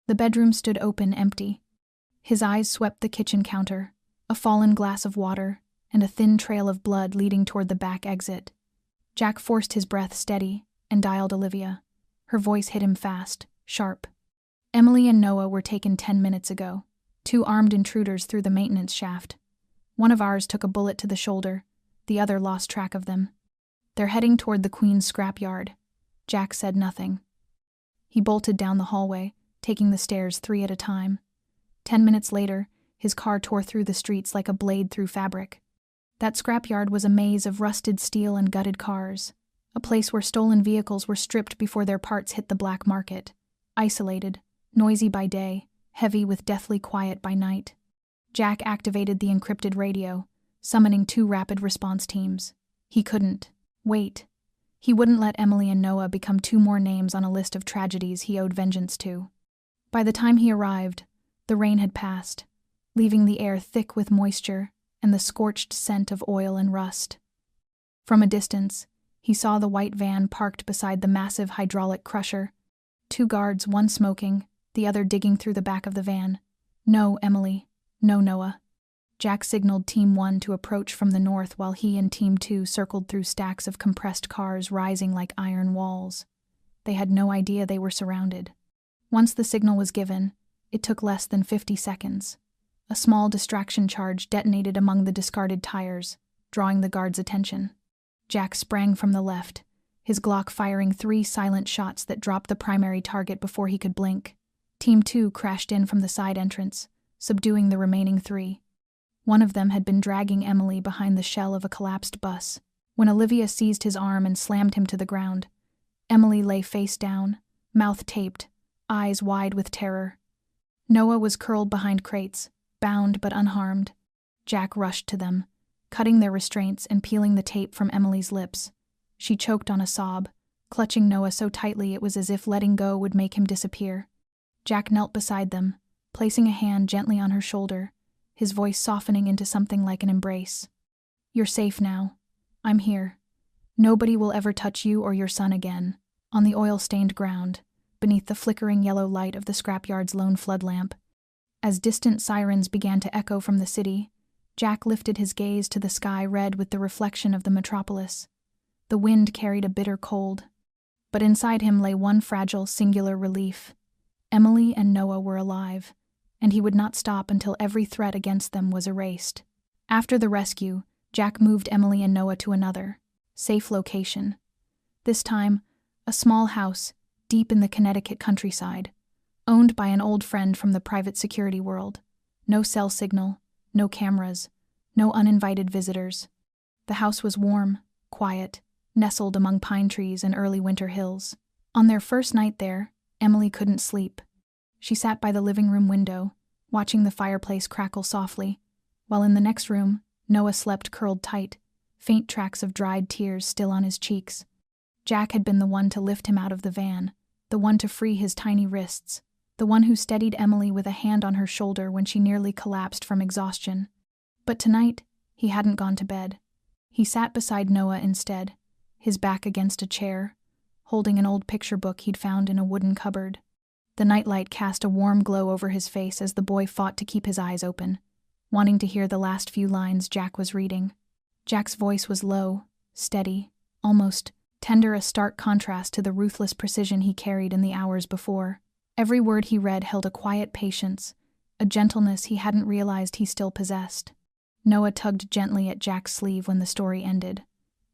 The bedroom stood open, empty. His eyes swept the kitchen counter, a fallen glass of water, and a thin trail of blood leading toward the back exit. Jack forced his breath steady and dialed Olivia. Her voice hit him fast, sharp. Emily and Noah were taken 10 minutes ago. 2 armed intruders through the maintenance shaft. One of ours took a bullet to the shoulder, the other lost track of them. They're heading toward the Queen's scrapyard. Jack said nothing. He bolted down the hallway, taking the stairs 3 at a time. 10 minutes later, his car tore through the streets like a blade through fabric. That scrapyard was a maze of rusted steel and gutted cars, a place where stolen vehicles were stripped before their parts hit the black market. Isolated, noisy by day, heavy with deathly quiet by night. Jack activated the encrypted radio, summoning 2 rapid response teams. He couldn't wait. He wouldn't let Emily and Noah become 2 more names on a list of tragedies he owed vengeance to. By the time he arrived, the rain had passed, leaving the air thick with moisture and the scorched scent of oil and rust. From a distance, he saw the white van parked beside the massive hydraulic crusher. 2 guards, one smoking, the other digging through the back of the van. No, Emily. No, Noah. Jack signaled Team 1 to approach from the north while he and Team 2 circled through stacks of compressed cars rising like iron walls. They had no idea they were surrounded. Once the signal was given, it took less than 50 seconds. A small distraction charge detonated among the discarded tires, drawing the guards' attention. Jack sprang from the left, his Glock firing 3 silent shots that dropped the primary target before he could blink. Team 2 crashed in from the side entrance, subduing the remaining 3. One of them had been dragging Emily behind the shell of a collapsed bus. When Olivia seized his arm and slammed him to the ground, Emily lay face down, mouth taped, eyes wide with terror. Noah was curled behind crates, bound but unharmed. Jack rushed to them, cutting their restraints and peeling the tape from Emily's lips. She choked on a sob, clutching Noah so tightly it was as if letting go would make him disappear. Jack knelt beside them, placing a hand gently on her shoulder, his voice softening into something like an embrace. "You're safe now. I'm here. Nobody will ever touch you or your son again." On the oil-stained ground, beneath the flickering yellow light of the scrapyard's lone flood lamp, as distant sirens began to echo from the city, Jack lifted his gaze to the sky red with the reflection of the metropolis. The wind carried a bitter cold, but inside him lay one fragile, singular relief. Emily and Noah were alive, and he would not stop until every threat against them was erased. After the rescue, Jack moved Emily and Noah to another, safe location. This time, a small house, deep in the Connecticut countryside, owned by an old friend from the private security world. No cell signal, no cameras, no uninvited visitors. The house was warm, quiet, nestled among pine trees and early winter hills. On their first night there, Emily couldn't sleep. She sat by the living room window, watching the fireplace crackle softly, while in the next room, Noah slept curled tight, faint tracks of dried tears still on his cheeks. Jack had been the one to lift him out of the van, the one to free his tiny wrists, the one who steadied Emily with a hand on her shoulder when she nearly collapsed from exhaustion. But tonight, he hadn't gone to bed. He sat beside Noah instead, his back against a chair, holding an old picture book he'd found in a wooden cupboard. The nightlight cast a warm glow over his face as the boy fought to keep his eyes open, wanting to hear the last few lines Jack was reading. Jack's voice was low, steady, almost tender, a stark contrast to the ruthless precision he carried in the hours before. Every word he read held a quiet patience, a gentleness he hadn't realized he still possessed. Noah tugged gently at Jack's sleeve when the story ended.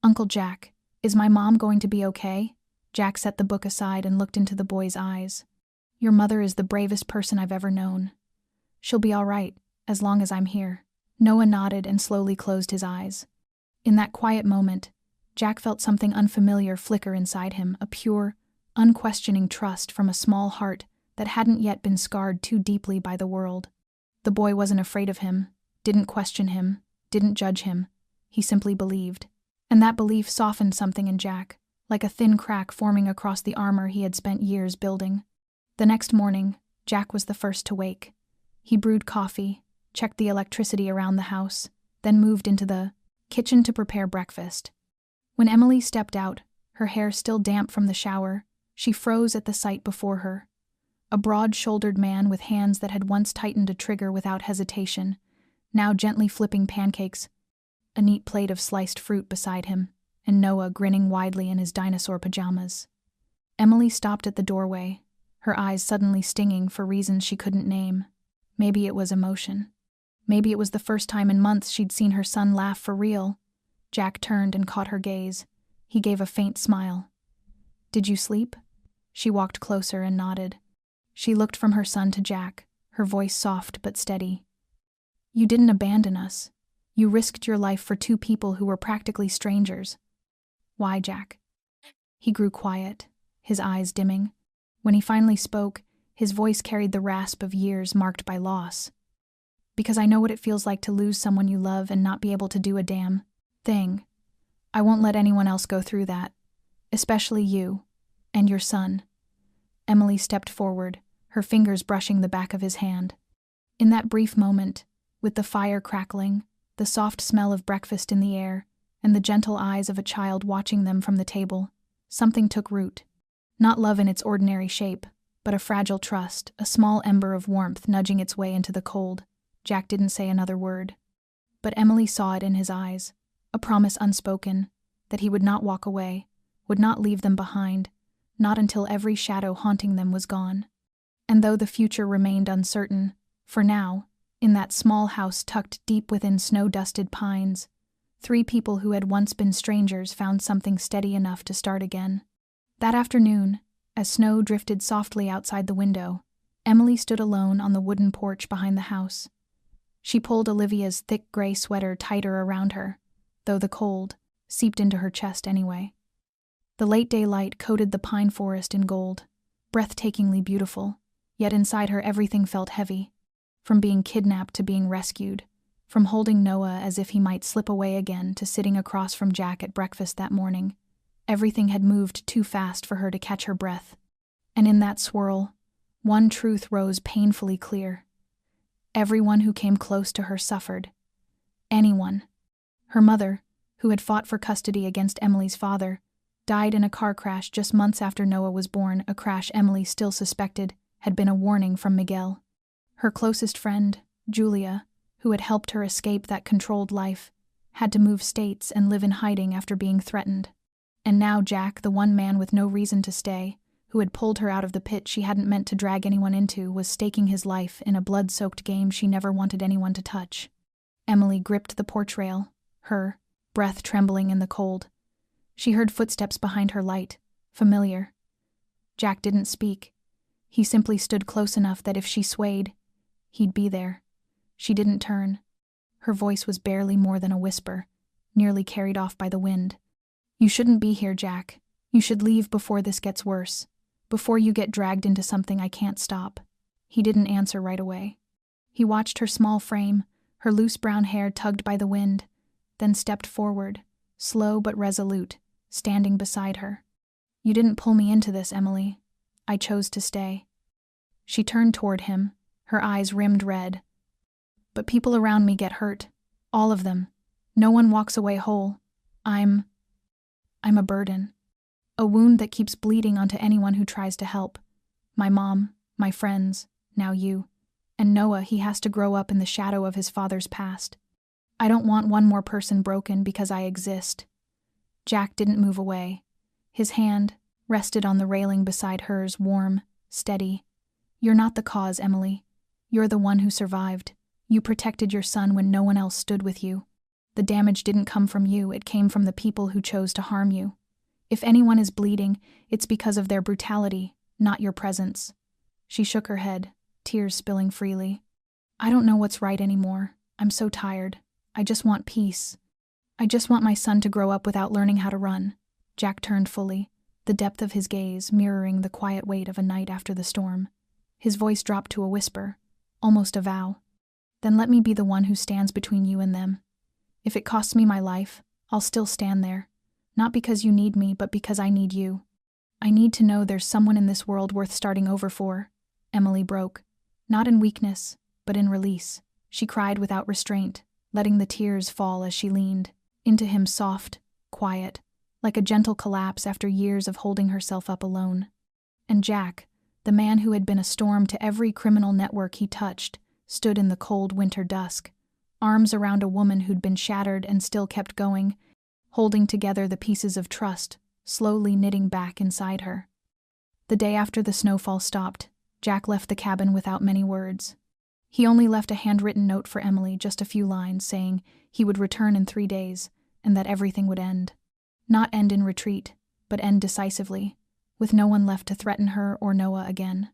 "Uncle Jack, is my mom going to be okay?" Jack set the book aside and looked into the boy's eyes. "Your mother is the bravest person I've ever known. She'll be all right, as long as I'm here." Noah nodded and slowly closed his eyes. In that quiet moment, Jack felt something unfamiliar flicker inside him, a pure, unquestioning trust from a small heart that hadn't yet been scarred too deeply by the world. The boy wasn't afraid of him, didn't question him, didn't judge him. He simply believed. And that belief softened something in Jack, like a thin crack forming across the armor he had spent years building. The next morning, Jack was the first to wake. He brewed coffee, checked the electricity around the house, then moved into the kitchen to prepare breakfast. When Emily stepped out, her hair still damp from the shower, she froze at the sight before her. A broad-shouldered man with hands that had once tightened a trigger without hesitation, now gently flipping pancakes, a neat plate of sliced fruit beside him, and Noah grinning widely in his dinosaur pajamas. Emily stopped at the doorway, her eyes suddenly stinging for reasons she couldn't name. Maybe it was emotion. Maybe it was the first time in months she'd seen her son laugh for real. Jack turned and caught her gaze. He gave a faint smile. "Did you sleep?" She walked closer and nodded. She looked from her son to Jack, her voice soft but steady. "You didn't abandon us. You risked your life for two people who were practically strangers." "Why, Jack?" He grew quiet, his eyes dimming. When he finally spoke, his voice carried the rasp of years marked by loss. "Because I know what it feels like to lose someone you love and not be able to do a damn thing. I won't let anyone else go through that. Especially you. And your son." Emily stepped forward, her fingers brushing the back of his hand. In that brief moment, with the fire crackling, the soft smell of breakfast in the air, and the gentle eyes of a child watching them from the table, something took root. Not love in its ordinary shape, but a fragile trust, a small ember of warmth nudging its way into the cold. Jack didn't say another word. But Emily saw it in his eyes, a promise unspoken, that he would not walk away, would not leave them behind, not until every shadow haunting them was gone. And though the future remained uncertain, for now, in that small house tucked deep within snow-dusted pines, three people who had once been strangers found something steady enough to start again. That afternoon, as snow drifted softly outside the window, Emily stood alone on the wooden porch behind the house. She pulled Olivia's thick gray sweater tighter around her, though the cold, seeped into her chest anyway. The late daylight coated the pine forest in gold, breathtakingly beautiful, yet inside her everything felt heavy. From being kidnapped to being rescued, from holding Noah as if he might slip away again to sitting across from Jack at breakfast that morning, everything had moved too fast for her to catch her breath. And in that swirl, one truth rose painfully clear. Everyone who came close to her suffered. Anyone. Her mother, who had fought for custody against Emily's father, died in a car crash just months after Noah was born, a crash Emily still suspected had been a warning from Miguel. Her closest friend, Julia, who had helped her escape that controlled life, had to move states and live in hiding after being threatened. And now Jack, the one man with no reason to stay, who had pulled her out of the pit she hadn't meant to drag anyone into, was staking his life in a blood-soaked game she never wanted anyone to touch. Emily gripped the porch rail, her breath trembling in the cold. She heard footsteps behind her light, familiar. Jack didn't speak. He simply stood close enough that if she swayed, he'd be there. She didn't turn. Her voice was barely more than a whisper, nearly carried off by the wind. "You shouldn't be here, Jack. You should leave before this gets worse, before you get dragged into something I can't stop." He didn't answer right away. He watched her small frame, her loose brown hair tugged by the wind, then stepped forward, slow but resolute, standing beside her. "You didn't pull me into this, Emily. I chose to stay." She turned toward him, her eyes rimmed red. "But people around me get hurt. All of them. No one walks away whole. I'm a burden. A wound that keeps bleeding onto anyone who tries to help. My mom, my friends, now you. And Noah, he has to grow up in the shadow of his father's past. I don't want one more person broken because I exist." Jack didn't move away. His hand rested on the railing beside hers, warm, steady. "You're not the cause, Emily. You're the one who survived. You protected your son when no one else stood with you. The damage didn't come from you, it came from the people who chose to harm you. If anyone is bleeding, it's because of their brutality, not your presence." She shook her head, tears spilling freely. "I don't know what's right anymore. I'm so tired. I just want peace. I just want my son to grow up without learning how to run." Jack turned fully, the depth of his gaze mirroring the quiet weight of a night after the storm. His voice dropped to a whisper, almost a vow. "Then let me be the one who stands between you and them. If it costs me my life, I'll still stand there. Not because you need me, but because I need you. I need to know there's someone in this world worth starting over for." Emily broke, not in weakness, but in release. She cried without restraint, letting the tears fall as she leaned into him, soft, quiet, like a gentle collapse after years of holding herself up alone. And Jack, the man who had been a storm to every criminal network he touched, stood in the cold winter dusk, arms around a woman who'd been shattered and still kept going, holding together the pieces of trust, slowly knitting back inside her. The day after the snowfall stopped, Jack left the cabin without many words. He only left a handwritten note for Emily, just a few lines, saying he would return in 3 days, and that everything would end. Not end in retreat, but end decisively, with no one left to threaten her or Noah again.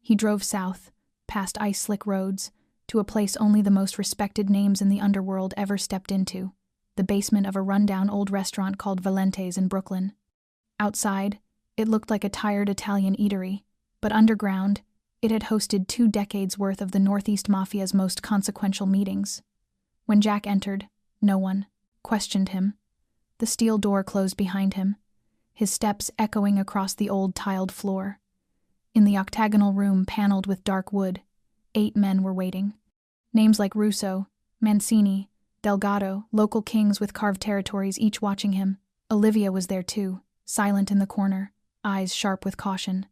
He drove south, past ice-slick roads, to a place only the most respected names in the underworld ever stepped into, the basement of a rundown old restaurant called Valente's in Brooklyn. Outside, it looked like a tired Italian eatery, but underground, it had hosted 2 decades worth of the Northeast Mafia's most consequential meetings. When Jack entered, no one questioned him. The steel door closed behind him, his steps echoing across the old tiled floor. In the octagonal room paneled with dark wood, 8 men were waiting. Names like Russo, Mancini, Delgado, local kings with carved territories each watching him. Olivia was there too, silent in the corner, eyes sharp with caution.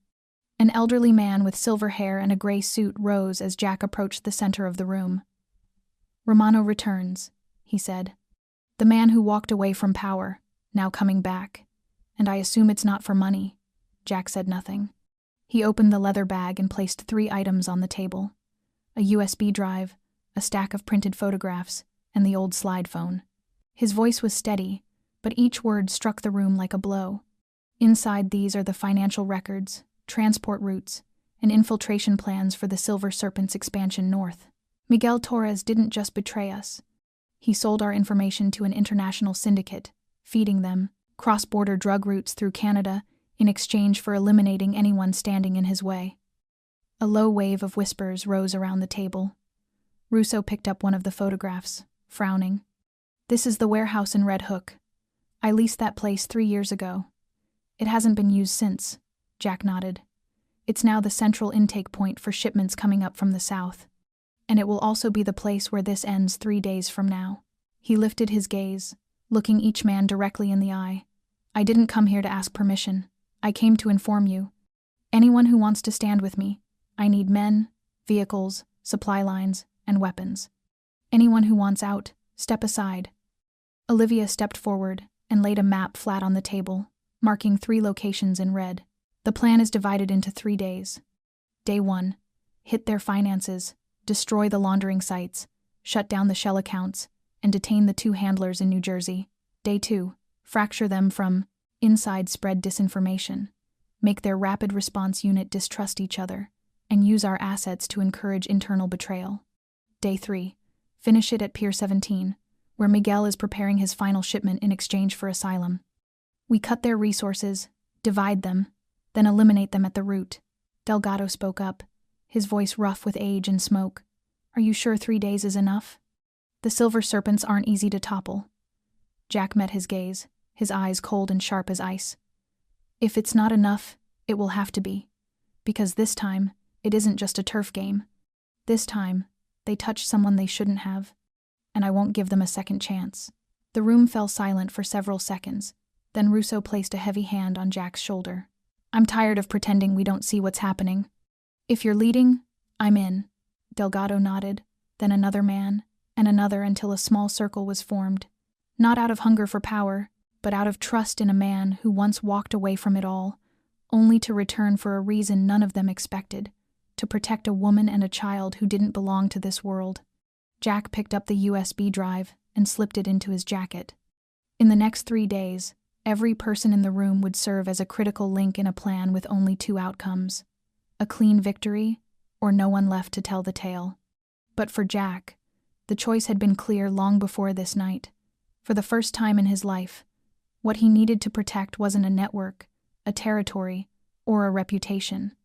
An elderly man with silver hair and a gray suit rose as Jack approached the center of the room. "Romano returns," he said. "The man who walked away from power, now coming back. And I assume it's not for money." Jack said nothing. He opened the leather bag and placed 3 items on the table: a USB drive, a stack of printed photographs, and the old slide phone. His voice was steady, but each word struck the room like a blow. "Inside these are the financial records, transport routes, and infiltration plans for the Silver Serpent's expansion north. Miguel Torres didn't just betray us. He sold our information to an international syndicate, feeding them, cross-border drug routes through Canada in exchange for eliminating anyone standing in his way. A low wave of whispers rose around the table. Russo picked up one of the photographs, frowning. "This is the warehouse in Red Hook. I leased that place 3 years ago. It hasn't been used since," Jack nodded. "It's now the central intake point for shipments coming up from the south. And it will also be the place where this ends 3 days from now." He lifted his gaze, looking each man directly in the eye. "I didn't come here to ask permission. I came to inform you. Anyone who wants to stand with me, I need men, vehicles, supply lines, and weapons. Anyone who wants out, step aside." Olivia stepped forward and laid a map flat on the table, marking 3 locations in red. "The plan is divided into 3 days. Day 1, hit their finances, destroy the laundering sites, shut down the shell accounts, and detain the 2 handlers in New Jersey. Day 2, fracture them from inside, spread disinformation, make their rapid response unit distrust each other, and use our assets to encourage internal betrayal. Day 3, finish it at Pier 17, where Miguel is preparing his final shipment in exchange for asylum. We cut their resources, divide them, then eliminate them at the root." Delgado spoke up, his voice rough with age and smoke. "Are you sure 3 days is enough? The silver serpents aren't easy to topple." Jack met his gaze, his eyes cold and sharp as ice. "If it's not enough, it will have to be. Because this time, it isn't just a turf game. This time, they touched someone they shouldn't have, and I won't give them a second chance." The room fell silent for several seconds, then Russo placed a heavy hand on Jack's shoulder. "I'm tired of pretending we don't see what's happening. If you're leading, I'm in." Delgado nodded, then another man, and another until a small circle was formed. Not out of hunger for power, but out of trust in a man who once walked away from it all, only to return for a reason none of them expected, to protect a woman and a child who didn't belong to this world. Jack picked up the USB drive and slipped it into his jacket. In the next 3 days, every person in the room would serve as a critical link in a plan with only 2 outcomes: a clean victory, or no one left to tell the tale. But for Jack, the choice had been clear long before this night. For the first time in his life, what he needed to protect wasn't a network, a territory, or a reputation.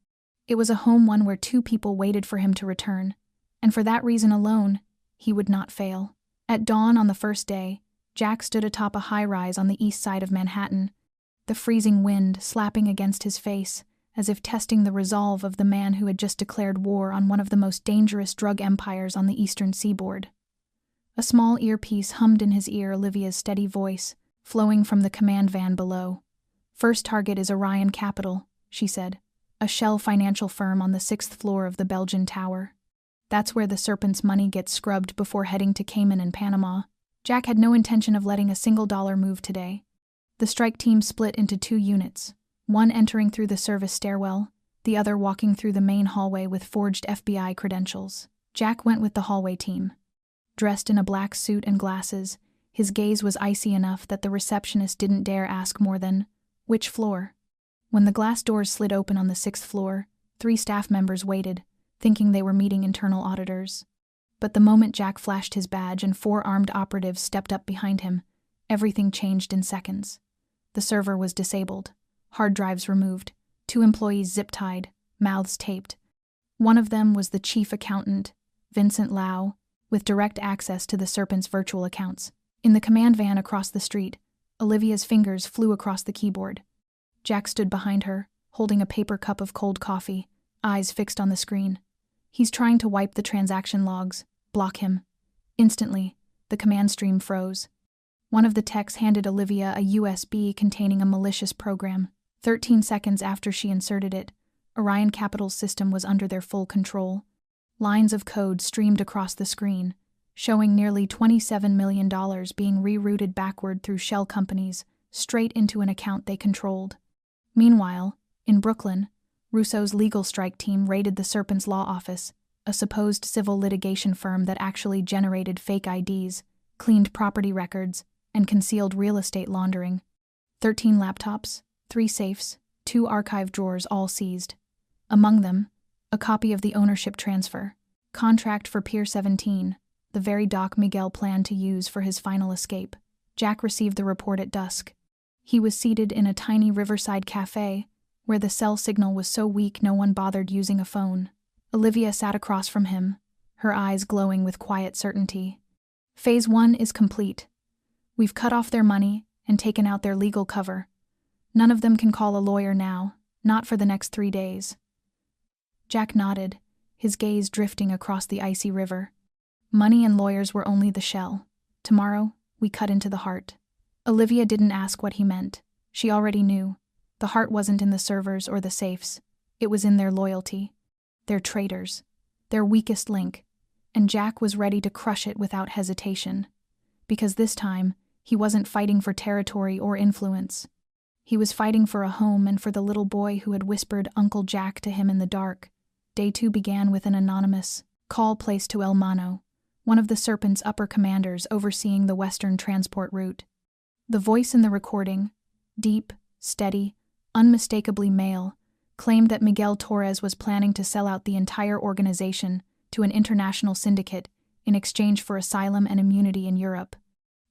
It was a home one where 2 people waited for him to return, and for that reason alone, he would not fail. At dawn on the first day, Jack stood atop a high-rise on the east side of Manhattan, the freezing wind slapping against his face, as if testing the resolve of the man who had just declared war on one of the most dangerous drug empires on the eastern seaboard. A small earpiece hummed in his ear Olivia's steady voice, flowing from the command van below. "First target is Orion Capital," she said, "a shell financial firm on the 6th floor of the Belgian Tower. That's where the Serpent's money gets scrubbed before heading to Cayman and Panama." Jack had no intention of letting a single dollar move today. The strike team split into 2 units, one entering through the service stairwell, the other walking through the main hallway with forged FBI credentials. Jack went with the hallway team. Dressed in a black suit and glasses, his gaze was icy enough that the receptionist didn't dare ask more than, "Which floor?" When the glass doors slid open on the 6th floor, 3 staff members waited, thinking they were meeting internal auditors. But the moment Jack flashed his badge and 4 armed operatives stepped up behind him, everything changed in seconds. The server was disabled, hard drives removed, 2 employees zip-tied, mouths taped. One of them was the chief accountant, Vincent Lau, with direct access to the Serpent's virtual accounts. In the command van across the street, Olivia's fingers flew across the keyboard. Jack stood behind her, holding a paper cup of cold coffee, eyes fixed on the screen. "He's trying to wipe the transaction logs. Block him." Instantly, the command stream froze. One of the techs handed Olivia a USB containing a malicious program. 13 seconds after she inserted it, Orion Capital's system was under their full control. Lines of code streamed across the screen, showing nearly $27 million being rerouted backward through shell companies, straight into an account they controlled. Meanwhile, in Brooklyn, Russo's legal strike team raided the Serpent's law office, a supposed civil litigation firm that actually generated fake IDs, cleaned property records, and concealed real estate laundering. 13 laptops, 3 safes, 2 archive drawers all seized. Among them, a copy of the ownership transfer, contract for Pier 17, the very dock Miguel planned to use for his final escape. Jack received the report at dusk. He was seated in a tiny riverside cafe, where the cell signal was so weak no one bothered using a phone. Olivia sat across from him, her eyes glowing with quiet certainty. Phase 1 is complete. We've cut off their money and taken out their legal cover. None of them can call a lawyer now, not for the next 3 days. Jack nodded, his gaze drifting across the icy river. Money and lawyers were only the shell. Tomorrow, we cut into the heart. Olivia didn't ask what he meant. She already knew. The heart wasn't in the servers or the safes. It was in their loyalty. Their traitors. Their weakest link. And Jack was ready to crush it without hesitation. Because this time, he wasn't fighting for territory or influence. He was fighting for a home and for the little boy who had whispered Uncle Jack to him in the dark. Day 2 began with an anonymous call placed to El Mano, one of the Serpent's upper commanders overseeing the western transport route. The voice in the recording, deep, steady, unmistakably male, claimed that Miguel Torres was planning to sell out the entire organization to an international syndicate in exchange for asylum and immunity in Europe.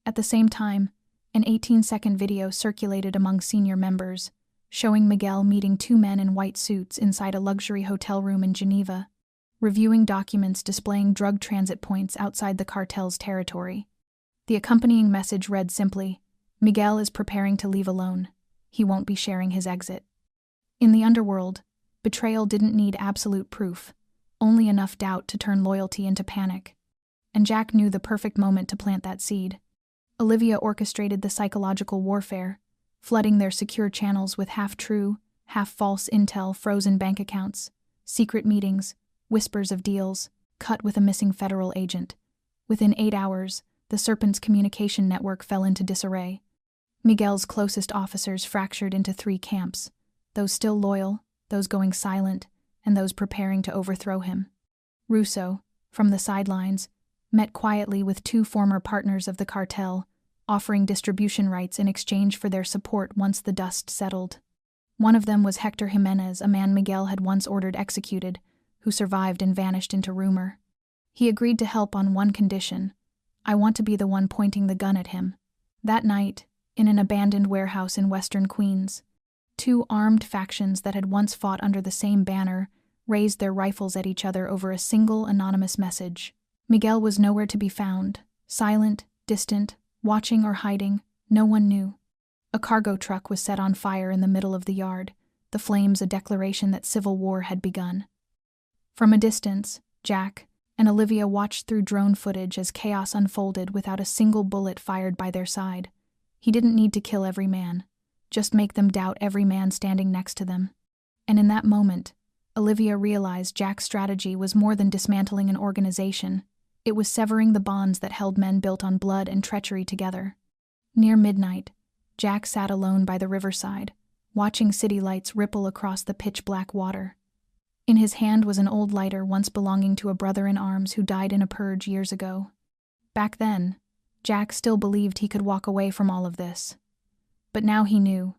At the same time, an 18-second video circulated among senior members, showing Miguel meeting 2 men in white suits inside a luxury hotel room in Geneva, reviewing documents displaying drug transit points outside the cartel's territory. The accompanying message read simply, "Miguel is preparing to leave alone. He won't be sharing his exit." In the underworld, betrayal didn't need absolute proof, only enough doubt to turn loyalty into panic. And Jack knew the perfect moment to plant that seed. Olivia orchestrated the psychological warfare, flooding their secure channels with half-true, half-false intel, frozen bank accounts, secret meetings, whispers of deals, cut with a missing federal agent. Within 8 hours, the Serpent's communication network fell into disarray. Miguel's closest officers fractured into 3 camps, those still loyal, those going silent, and those preparing to overthrow him. Russo, from the sidelines, met quietly with 2 former partners of the cartel, offering distribution rights in exchange for their support once the dust settled. One of them was Hector Jimenez, a man Miguel had once ordered executed, who survived and vanished into rumor. He agreed to help on one condition: I want to be the one pointing the gun at him. That night, in an abandoned warehouse in western Queens, 2 armed factions that had once fought under the same banner raised their rifles at each other over a single anonymous message. Miguel was nowhere to be found, silent, distant, watching or hiding, no one knew. A cargo truck was set on fire in the middle of the yard, the flames a declaration that civil war had begun. From a distance, Jack and Olivia watched through drone footage as chaos unfolded without a single bullet fired by their side. He didn't need to kill every man, just make them doubt every man standing next to them. And in that moment, Olivia realized Jack's strategy was more than dismantling an organization. It was severing the bonds that held men built on blood and treachery together. Near midnight, Jack sat alone by the riverside, watching city lights ripple across the pitch-black water. In his hand was an old lighter once belonging to a brother-in-arms who died in a purge years ago. Back then, Jack still believed he could walk away from all of this. But now he knew.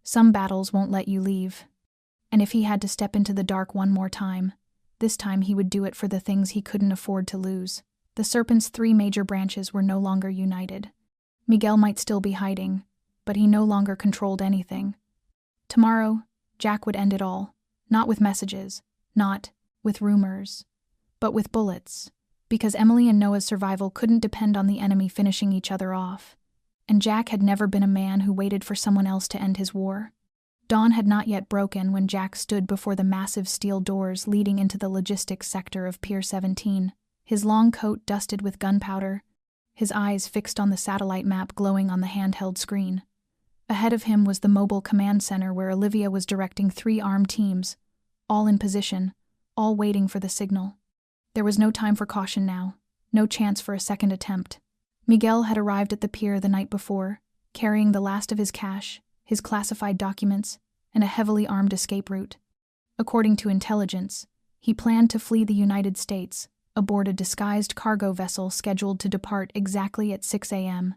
Some battles won't let you leave. And if he had to step into the dark one more time, this time he would do it for the things he couldn't afford to lose. The Serpent's 3 major branches were no longer united. Miguel might still be hiding, but he no longer controlled anything. Tomorrow, Jack would end it all, not with messages, not with rumors, but with bullets, because Emily and Noah's survival couldn't depend on the enemy finishing each other off. And Jack had never been a man who waited for someone else to end his war. Dawn had not yet broken when Jack stood before the massive steel doors leading into the logistics sector of Pier 17, his long coat dusted with gunpowder, his eyes fixed on the satellite map glowing on the handheld screen. Ahead of him was the mobile command center where Olivia was directing 3 armed teams, all in position, all waiting for the signal. There was no time for caution now, no chance for a second attempt. Miguel had arrived at the pier the night before, carrying the last of his cash, his classified documents, and a heavily armed escape route. According to intelligence, he planned to flee the United States aboard a disguised cargo vessel scheduled to depart exactly at 6 a.m.,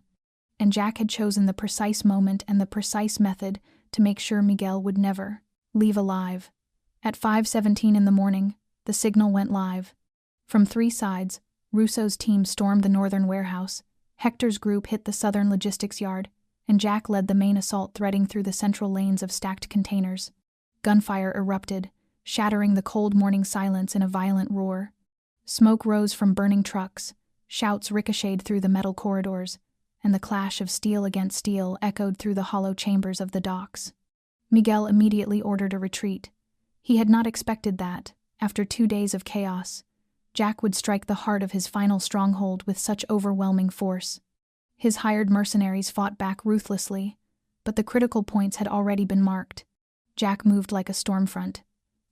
and Jack had chosen the precise moment and the precise method to make sure Miguel would never leave alive. At 5:17 in the morning, the signal went live. From 3 sides, Russo's team stormed the northern warehouse, Hector's group hit the southern logistics yard, and Jack led the main assault threading through the central lanes of stacked containers. Gunfire erupted, shattering the cold morning silence in a violent roar. Smoke rose from burning trucks, shouts ricocheted through the metal corridors, and the clash of steel against steel echoed through the hollow chambers of the docks. Miguel immediately ordered a retreat. He had not expected that, after 2 days of chaos, Jack would strike the heart of his final stronghold with such overwhelming force. His hired mercenaries fought back ruthlessly, but the critical points had already been marked. Jack moved like a stormfront,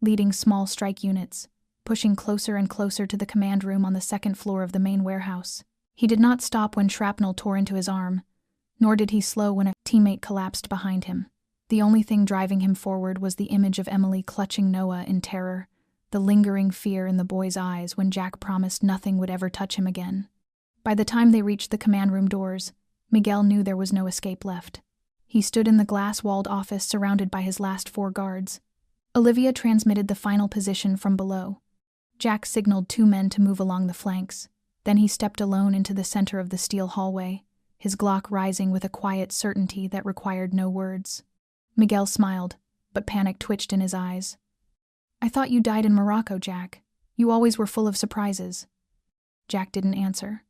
leading small strike units, pushing closer and closer to the command room on the second floor of the main warehouse. He did not stop when shrapnel tore into his arm, nor did he slow when a teammate collapsed behind him. The only thing driving him forward was the image of Emily clutching Noah in terror, the lingering fear in the boy's eyes when Jack promised nothing would ever touch him again. By the time they reached the command room doors, Miguel knew there was no escape left. He stood in the glass-walled office surrounded by his last 4 guards. Olivia transmitted the final position from below. Jack signaled 2 men to move along the flanks. Then he stepped alone into the center of the steel hallway, his Glock rising with a quiet certainty that required no words. Miguel smiled, but panic twitched in his eyes. "I thought you died in Morocco, Jack. You always were full of surprises." Jack didn't answer.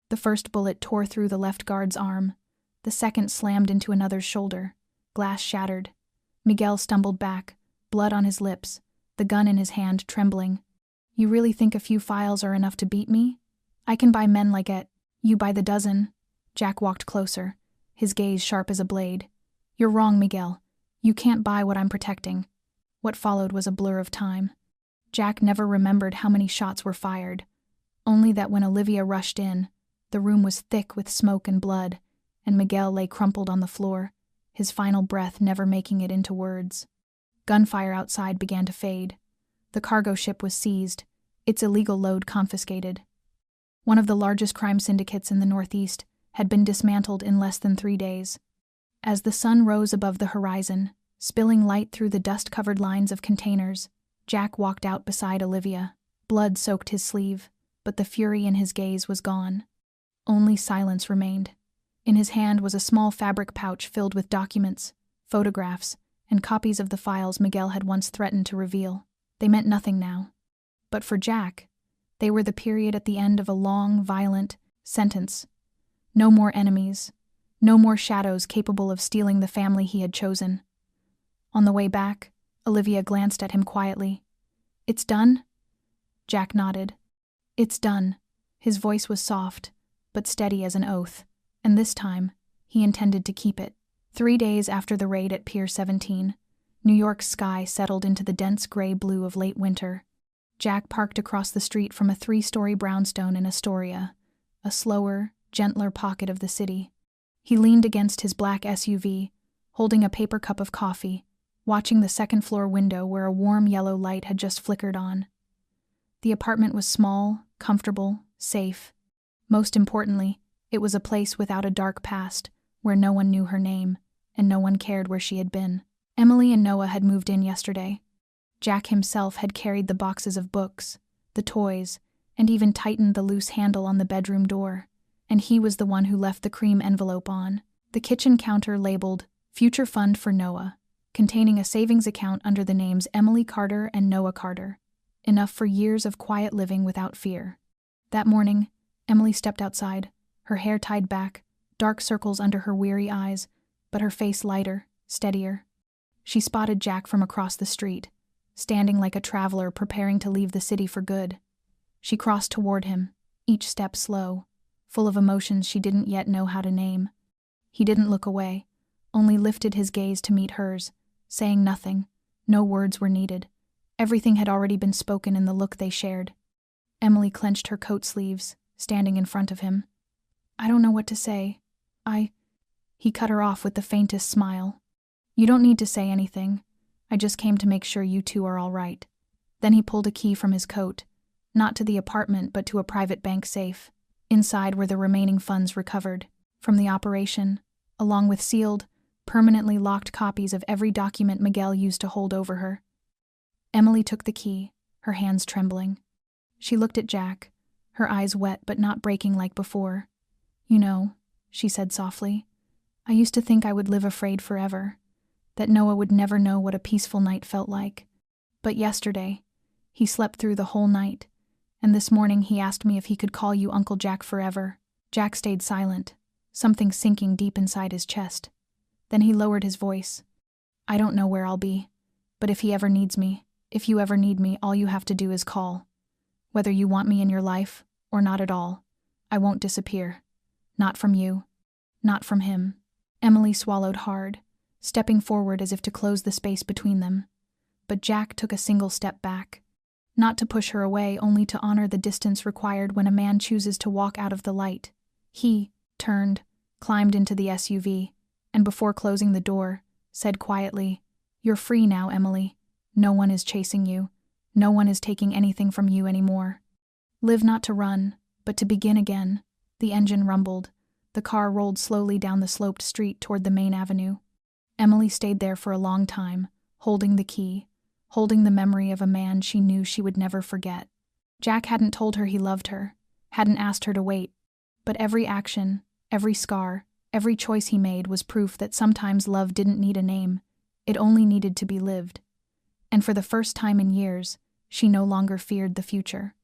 The first bullet tore through the left guard's arm. The second slammed into another's shoulder. Glass shattered. Miguel stumbled back, blood on his lips, the gun in his hand trembling. "You really think a few files are enough to beat me? I can buy men like you by the dozen." Jack walked closer, his gaze sharp as a blade. "You're wrong, Miguel. You can't buy what I'm protecting." What followed was a blur of time. Jack never remembered how many shots were fired, only that when Olivia rushed in, the room was thick with smoke and blood, and Miguel lay crumpled on the floor, his final breath never making it into words. Gunfire outside began to fade. The cargo ship was seized, its illegal load confiscated. One of the largest crime syndicates in the Northeast had been dismantled in less than 3 days. As the sun rose above the horizon, spilling light through the dust-covered lines of containers, Jack walked out beside Olivia. Blood soaked his sleeve, but the fury in his gaze was gone. Only silence remained. In his hand was a small fabric pouch filled with documents, photographs, and copies of the files Miguel had once threatened to reveal. They meant nothing now. But for Jack, they were the period at the end of a long, violent sentence. No more enemies. No more shadows capable of stealing the family he had chosen. On the way back, Olivia glanced at him quietly. "It's done?" Jack nodded. "It's done." His voice was soft, but steady as an oath, and this time, he intended to keep it. 3 days after the raid at Pier 17, New York's sky settled into the dense gray blue of late winter. Jack parked across the street from a 3-story brownstone in Astoria, a slower, gentler pocket of the city. He leaned against his black SUV, holding a paper cup of coffee, watching the second-floor window where a warm yellow light had just flickered on. The apartment was small, comfortable, safe. Most importantly, it was a place without a dark past, where no one knew her name, and no one cared where she had been. Emily and Noah had moved in yesterday. Jack himself had carried the boxes of books, the toys, and even tightened the loose handle on the bedroom door, and he was the one who left the cream envelope on. The kitchen counter labeled "Future Fund for Noah," containing a savings account under the names Emily Carter and Noah Carter, enough for years of quiet living without fear. That morning, Emily stepped outside, her hair tied back, dark circles under her weary eyes, but her face lighter, steadier. She spotted Jack from across the street, standing like a traveler preparing to leave the city for good. She crossed toward him, each step slow, full of emotions she didn't yet know how to name. He didn't look away, only lifted his gaze to meet hers, saying nothing. No words were needed. Everything had already been spoken in the look they shared. Emily clenched her coat sleeves, standing in front of him. "I don't know what to say. He cut her off with the faintest smile. "You don't need to say anything. I just came to make sure you two are all right." Then he pulled a key from his coat, not to the apartment but to a private bank safe. Inside were the remaining funds recovered from the operation, along with sealed, permanently locked copies of every document Miguel used to hold over her. Emily took the key, her hands trembling. She looked at Jack, her eyes wet but not breaking like before. You know, she said softly, I used to think I would live afraid forever, that Noah would never know what a peaceful night felt like. But yesterday, he slept through the whole night, and this morning he asked me if he could call you Uncle Jack forever. Jack stayed silent, something sinking deep inside his chest. Then he lowered his voice. I don't know where I'll be, but if he ever needs me, if you ever need me, all you have to do is call. Whether you want me in your life, or not at all, I won't disappear. Not from you. Not from him. Emily swallowed hard, stepping forward as if to close the space between them. But Jack took a single step back. Not to push her away, only to honor the distance required when a man chooses to walk out of the light. He turned, climbed into the SUV, and before closing the door, said quietly, You're free now, Emily. No one is chasing you. No one is taking anything from you anymore. Live not to run, but to begin again. The engine rumbled. The car rolled slowly down the sloped street toward the main avenue. Emily stayed there for a long time, holding the key, holding the memory of a man she knew she would never forget. Jack hadn't told her he loved her, hadn't asked her to wait, but every action, every scar, every choice he made was proof that sometimes love didn't need a name, it only needed to be lived. And for the first time in years, she no longer feared the future.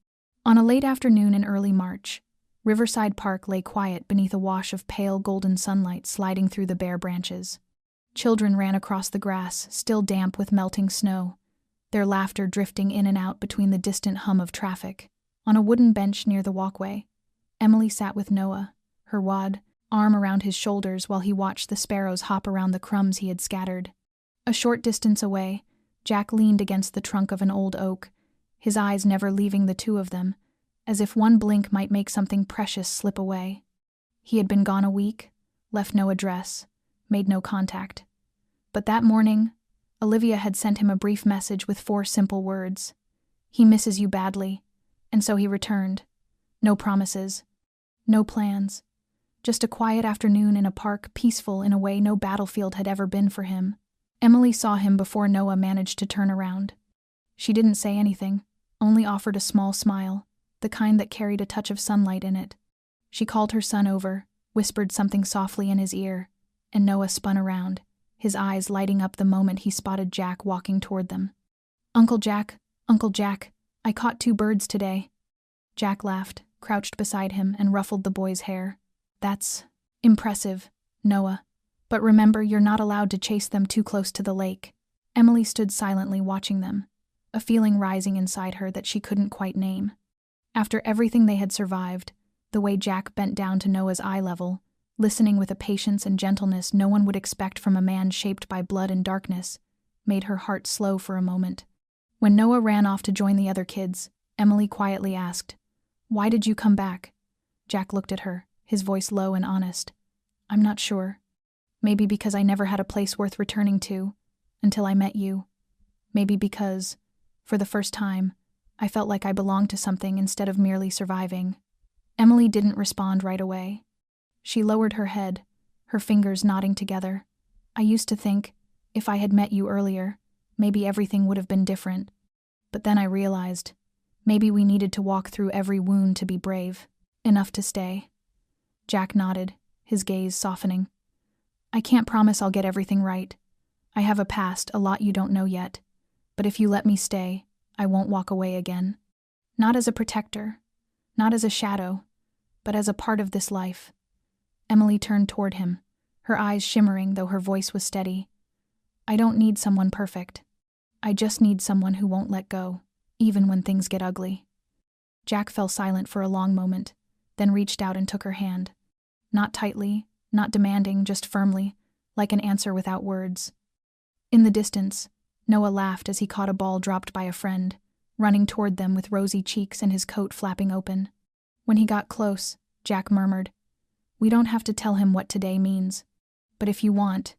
On a late afternoon in early March, Riverside Park lay quiet beneath a wash of pale golden sunlight sliding through the bare branches. Children ran across the grass, still damp with melting snow, their laughter drifting in and out between the distant hum of traffic. On a wooden bench near the walkway, Emily sat with Noah, her wad arm around his shoulders while he watched the sparrows hop around the crumbs he had scattered. A short distance away, Jack leaned against the trunk of an old oak, his eyes never leaving the two of them, as if one blink might make something precious slip away. He had been gone a week, left no address, made no contact. But that morning, Olivia had sent him a brief message with 4 simple words. He misses you badly, and so he returned. No promises, no plans. Just a quiet afternoon in a park, peaceful in a way no battlefield had ever been for him. Emily saw him before Noah managed to turn around. She didn't say anything, only offered a small smile, the kind that carried a touch of sunlight in it. She called her son over, whispered something softly in his ear, and Noah spun around, his eyes lighting up the moment he spotted Jack walking toward them. Uncle Jack, I caught 2 birds today." Jack laughed, crouched beside him, and ruffled the boy's hair. "That's impressive, Noah. But remember, you're not allowed to chase them too close to the lake." Emily stood silently watching them, a feeling rising inside her that she couldn't quite name. After everything they had survived, the way Jack bent down to Noah's eye level, listening with a patience and gentleness no one would expect from a man shaped by blood and darkness, made her heart slow for a moment. When Noah ran off to join the other kids, Emily quietly asked, "Why did you come back?" Jack looked at her, his voice low and honest. "I'm not sure. Maybe because I never had a place worth returning to, until I met you. Maybe because, for the first time, I felt like I belonged to something instead of merely surviving." Emily didn't respond right away. She lowered her head, her fingers knotting together. "I used to think, if I had met you earlier, maybe everything would have been different. But then I realized, maybe we needed to walk through every wound to be brave, enough to stay." Jack nodded, his gaze softening. "I can't promise I'll get everything right. I have a past, a lot you don't know yet. But if you let me stay, I won't walk away again. Not as a protector, not as a shadow, but as a part of this life." Emily turned toward him, her eyes shimmering though her voice was steady. "I don't need someone perfect. I just need someone who won't let go, even when things get ugly." Jack fell silent for a long moment, then reached out and took her hand. Not tightly, not demanding, just firmly, like an answer without words. In the distance, Noah laughed as he caught a ball dropped by a friend, running toward them with rosy cheeks and his coat flapping open. When he got close, Jack murmured, "We don't have to tell him what today means. But if you want,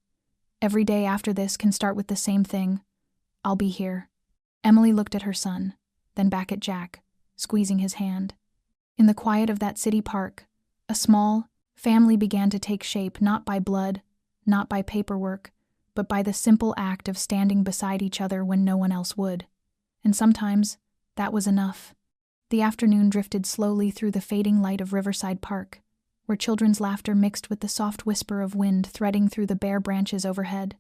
every day after this can start with the same thing. I'll be here." Emily looked at her son, then back at Jack, squeezing his hand. In the quiet of that city park, a small family began to take shape, not by blood, not by paperwork, but by the simple act of standing beside each other when no one else would. And sometimes, that was enough. The afternoon drifted slowly through the fading light of Riverside Park, where children's laughter mixed with the soft whisper of wind threading through the bare branches overhead.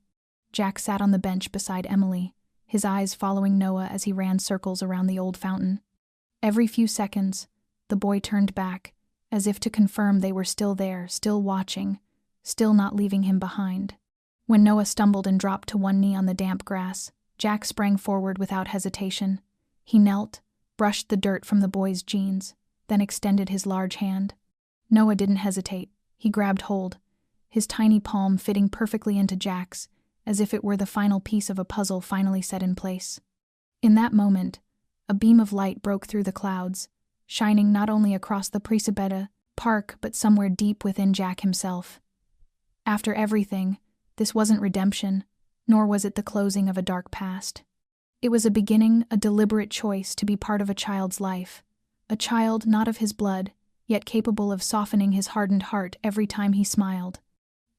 Jack sat on the bench beside Emily, his eyes following Noah as he ran circles around the old fountain. Every few seconds, the boy turned back, as if to confirm they were still there, still watching, still not leaving him behind. When Noah stumbled and dropped to one knee on the damp grass, Jack sprang forward without hesitation. He knelt, brushed the dirt from the boy's jeans, then extended his large hand. Noah didn't hesitate. He grabbed hold, his tiny palm fitting perfectly into Jack's, as if it were the final piece of a puzzle finally set in place. In that moment, a beam of light broke through the clouds, shining not only across the Prisabetta park but somewhere deep within Jack himself. After everything, this wasn't redemption, nor was it the closing of a dark past. It was a beginning, a deliberate choice to be part of a child's life, a child not of his blood, yet capable of softening his hardened heart every time he smiled.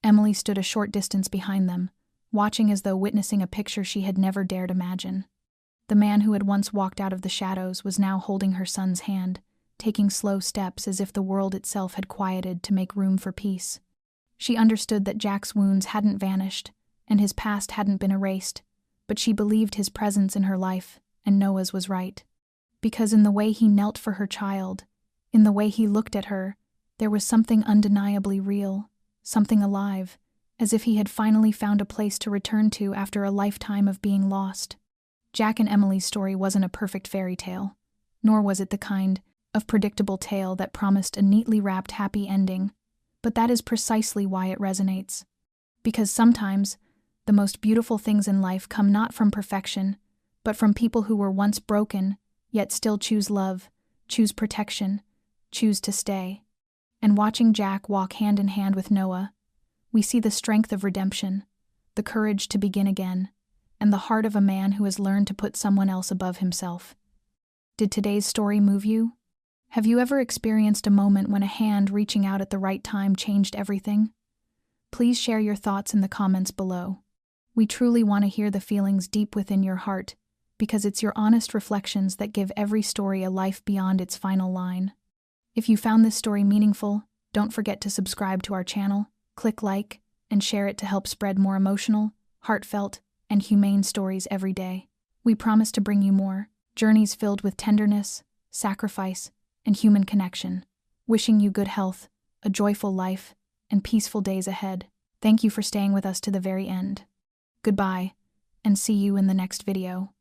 Emily stood a short distance behind them, watching as though witnessing a picture she had never dared imagine. The man who had once walked out of the shadows was now holding her son's hand, taking slow steps as if the world itself had quieted to make room for peace. She understood that Jack's wounds hadn't vanished, and his past hadn't been erased, but she believed his presence in her life, and Noah's was right. Because in the way he knelt for her child, in the way he looked at her, there was something undeniably real, something alive, as if he had finally found a place to return to after a lifetime of being lost. Jack and Emily's story wasn't a perfect fairy tale, nor was it the kind of predictable tale that promised a neatly wrapped happy ending, but that is precisely why it resonates. Because sometimes, the most beautiful things in life come not from perfection, but from people who were once broken, yet still choose love, choose protection, choose to stay. And watching Jack walk hand in hand with Noah, we see the strength of redemption, the courage to begin again, and the heart of a man who has learned to put someone else above himself. Did today's story move you? Have you ever experienced a moment when a hand reaching out at the right time changed everything? Please share your thoughts in the comments below. We truly want to hear the feelings deep within your heart, because it's your honest reflections that give every story a life beyond its final line. If you found this story meaningful, don't forget to subscribe to our channel, click like, and share it to help spread more emotional, heartfelt, and humane stories every day. We promise to bring you more journeys filled with tenderness, sacrifice, and human connection. Wishing you good health, a joyful life, and peaceful days ahead. Thank you for staying with us to the very end. Goodbye, and see you in the next video.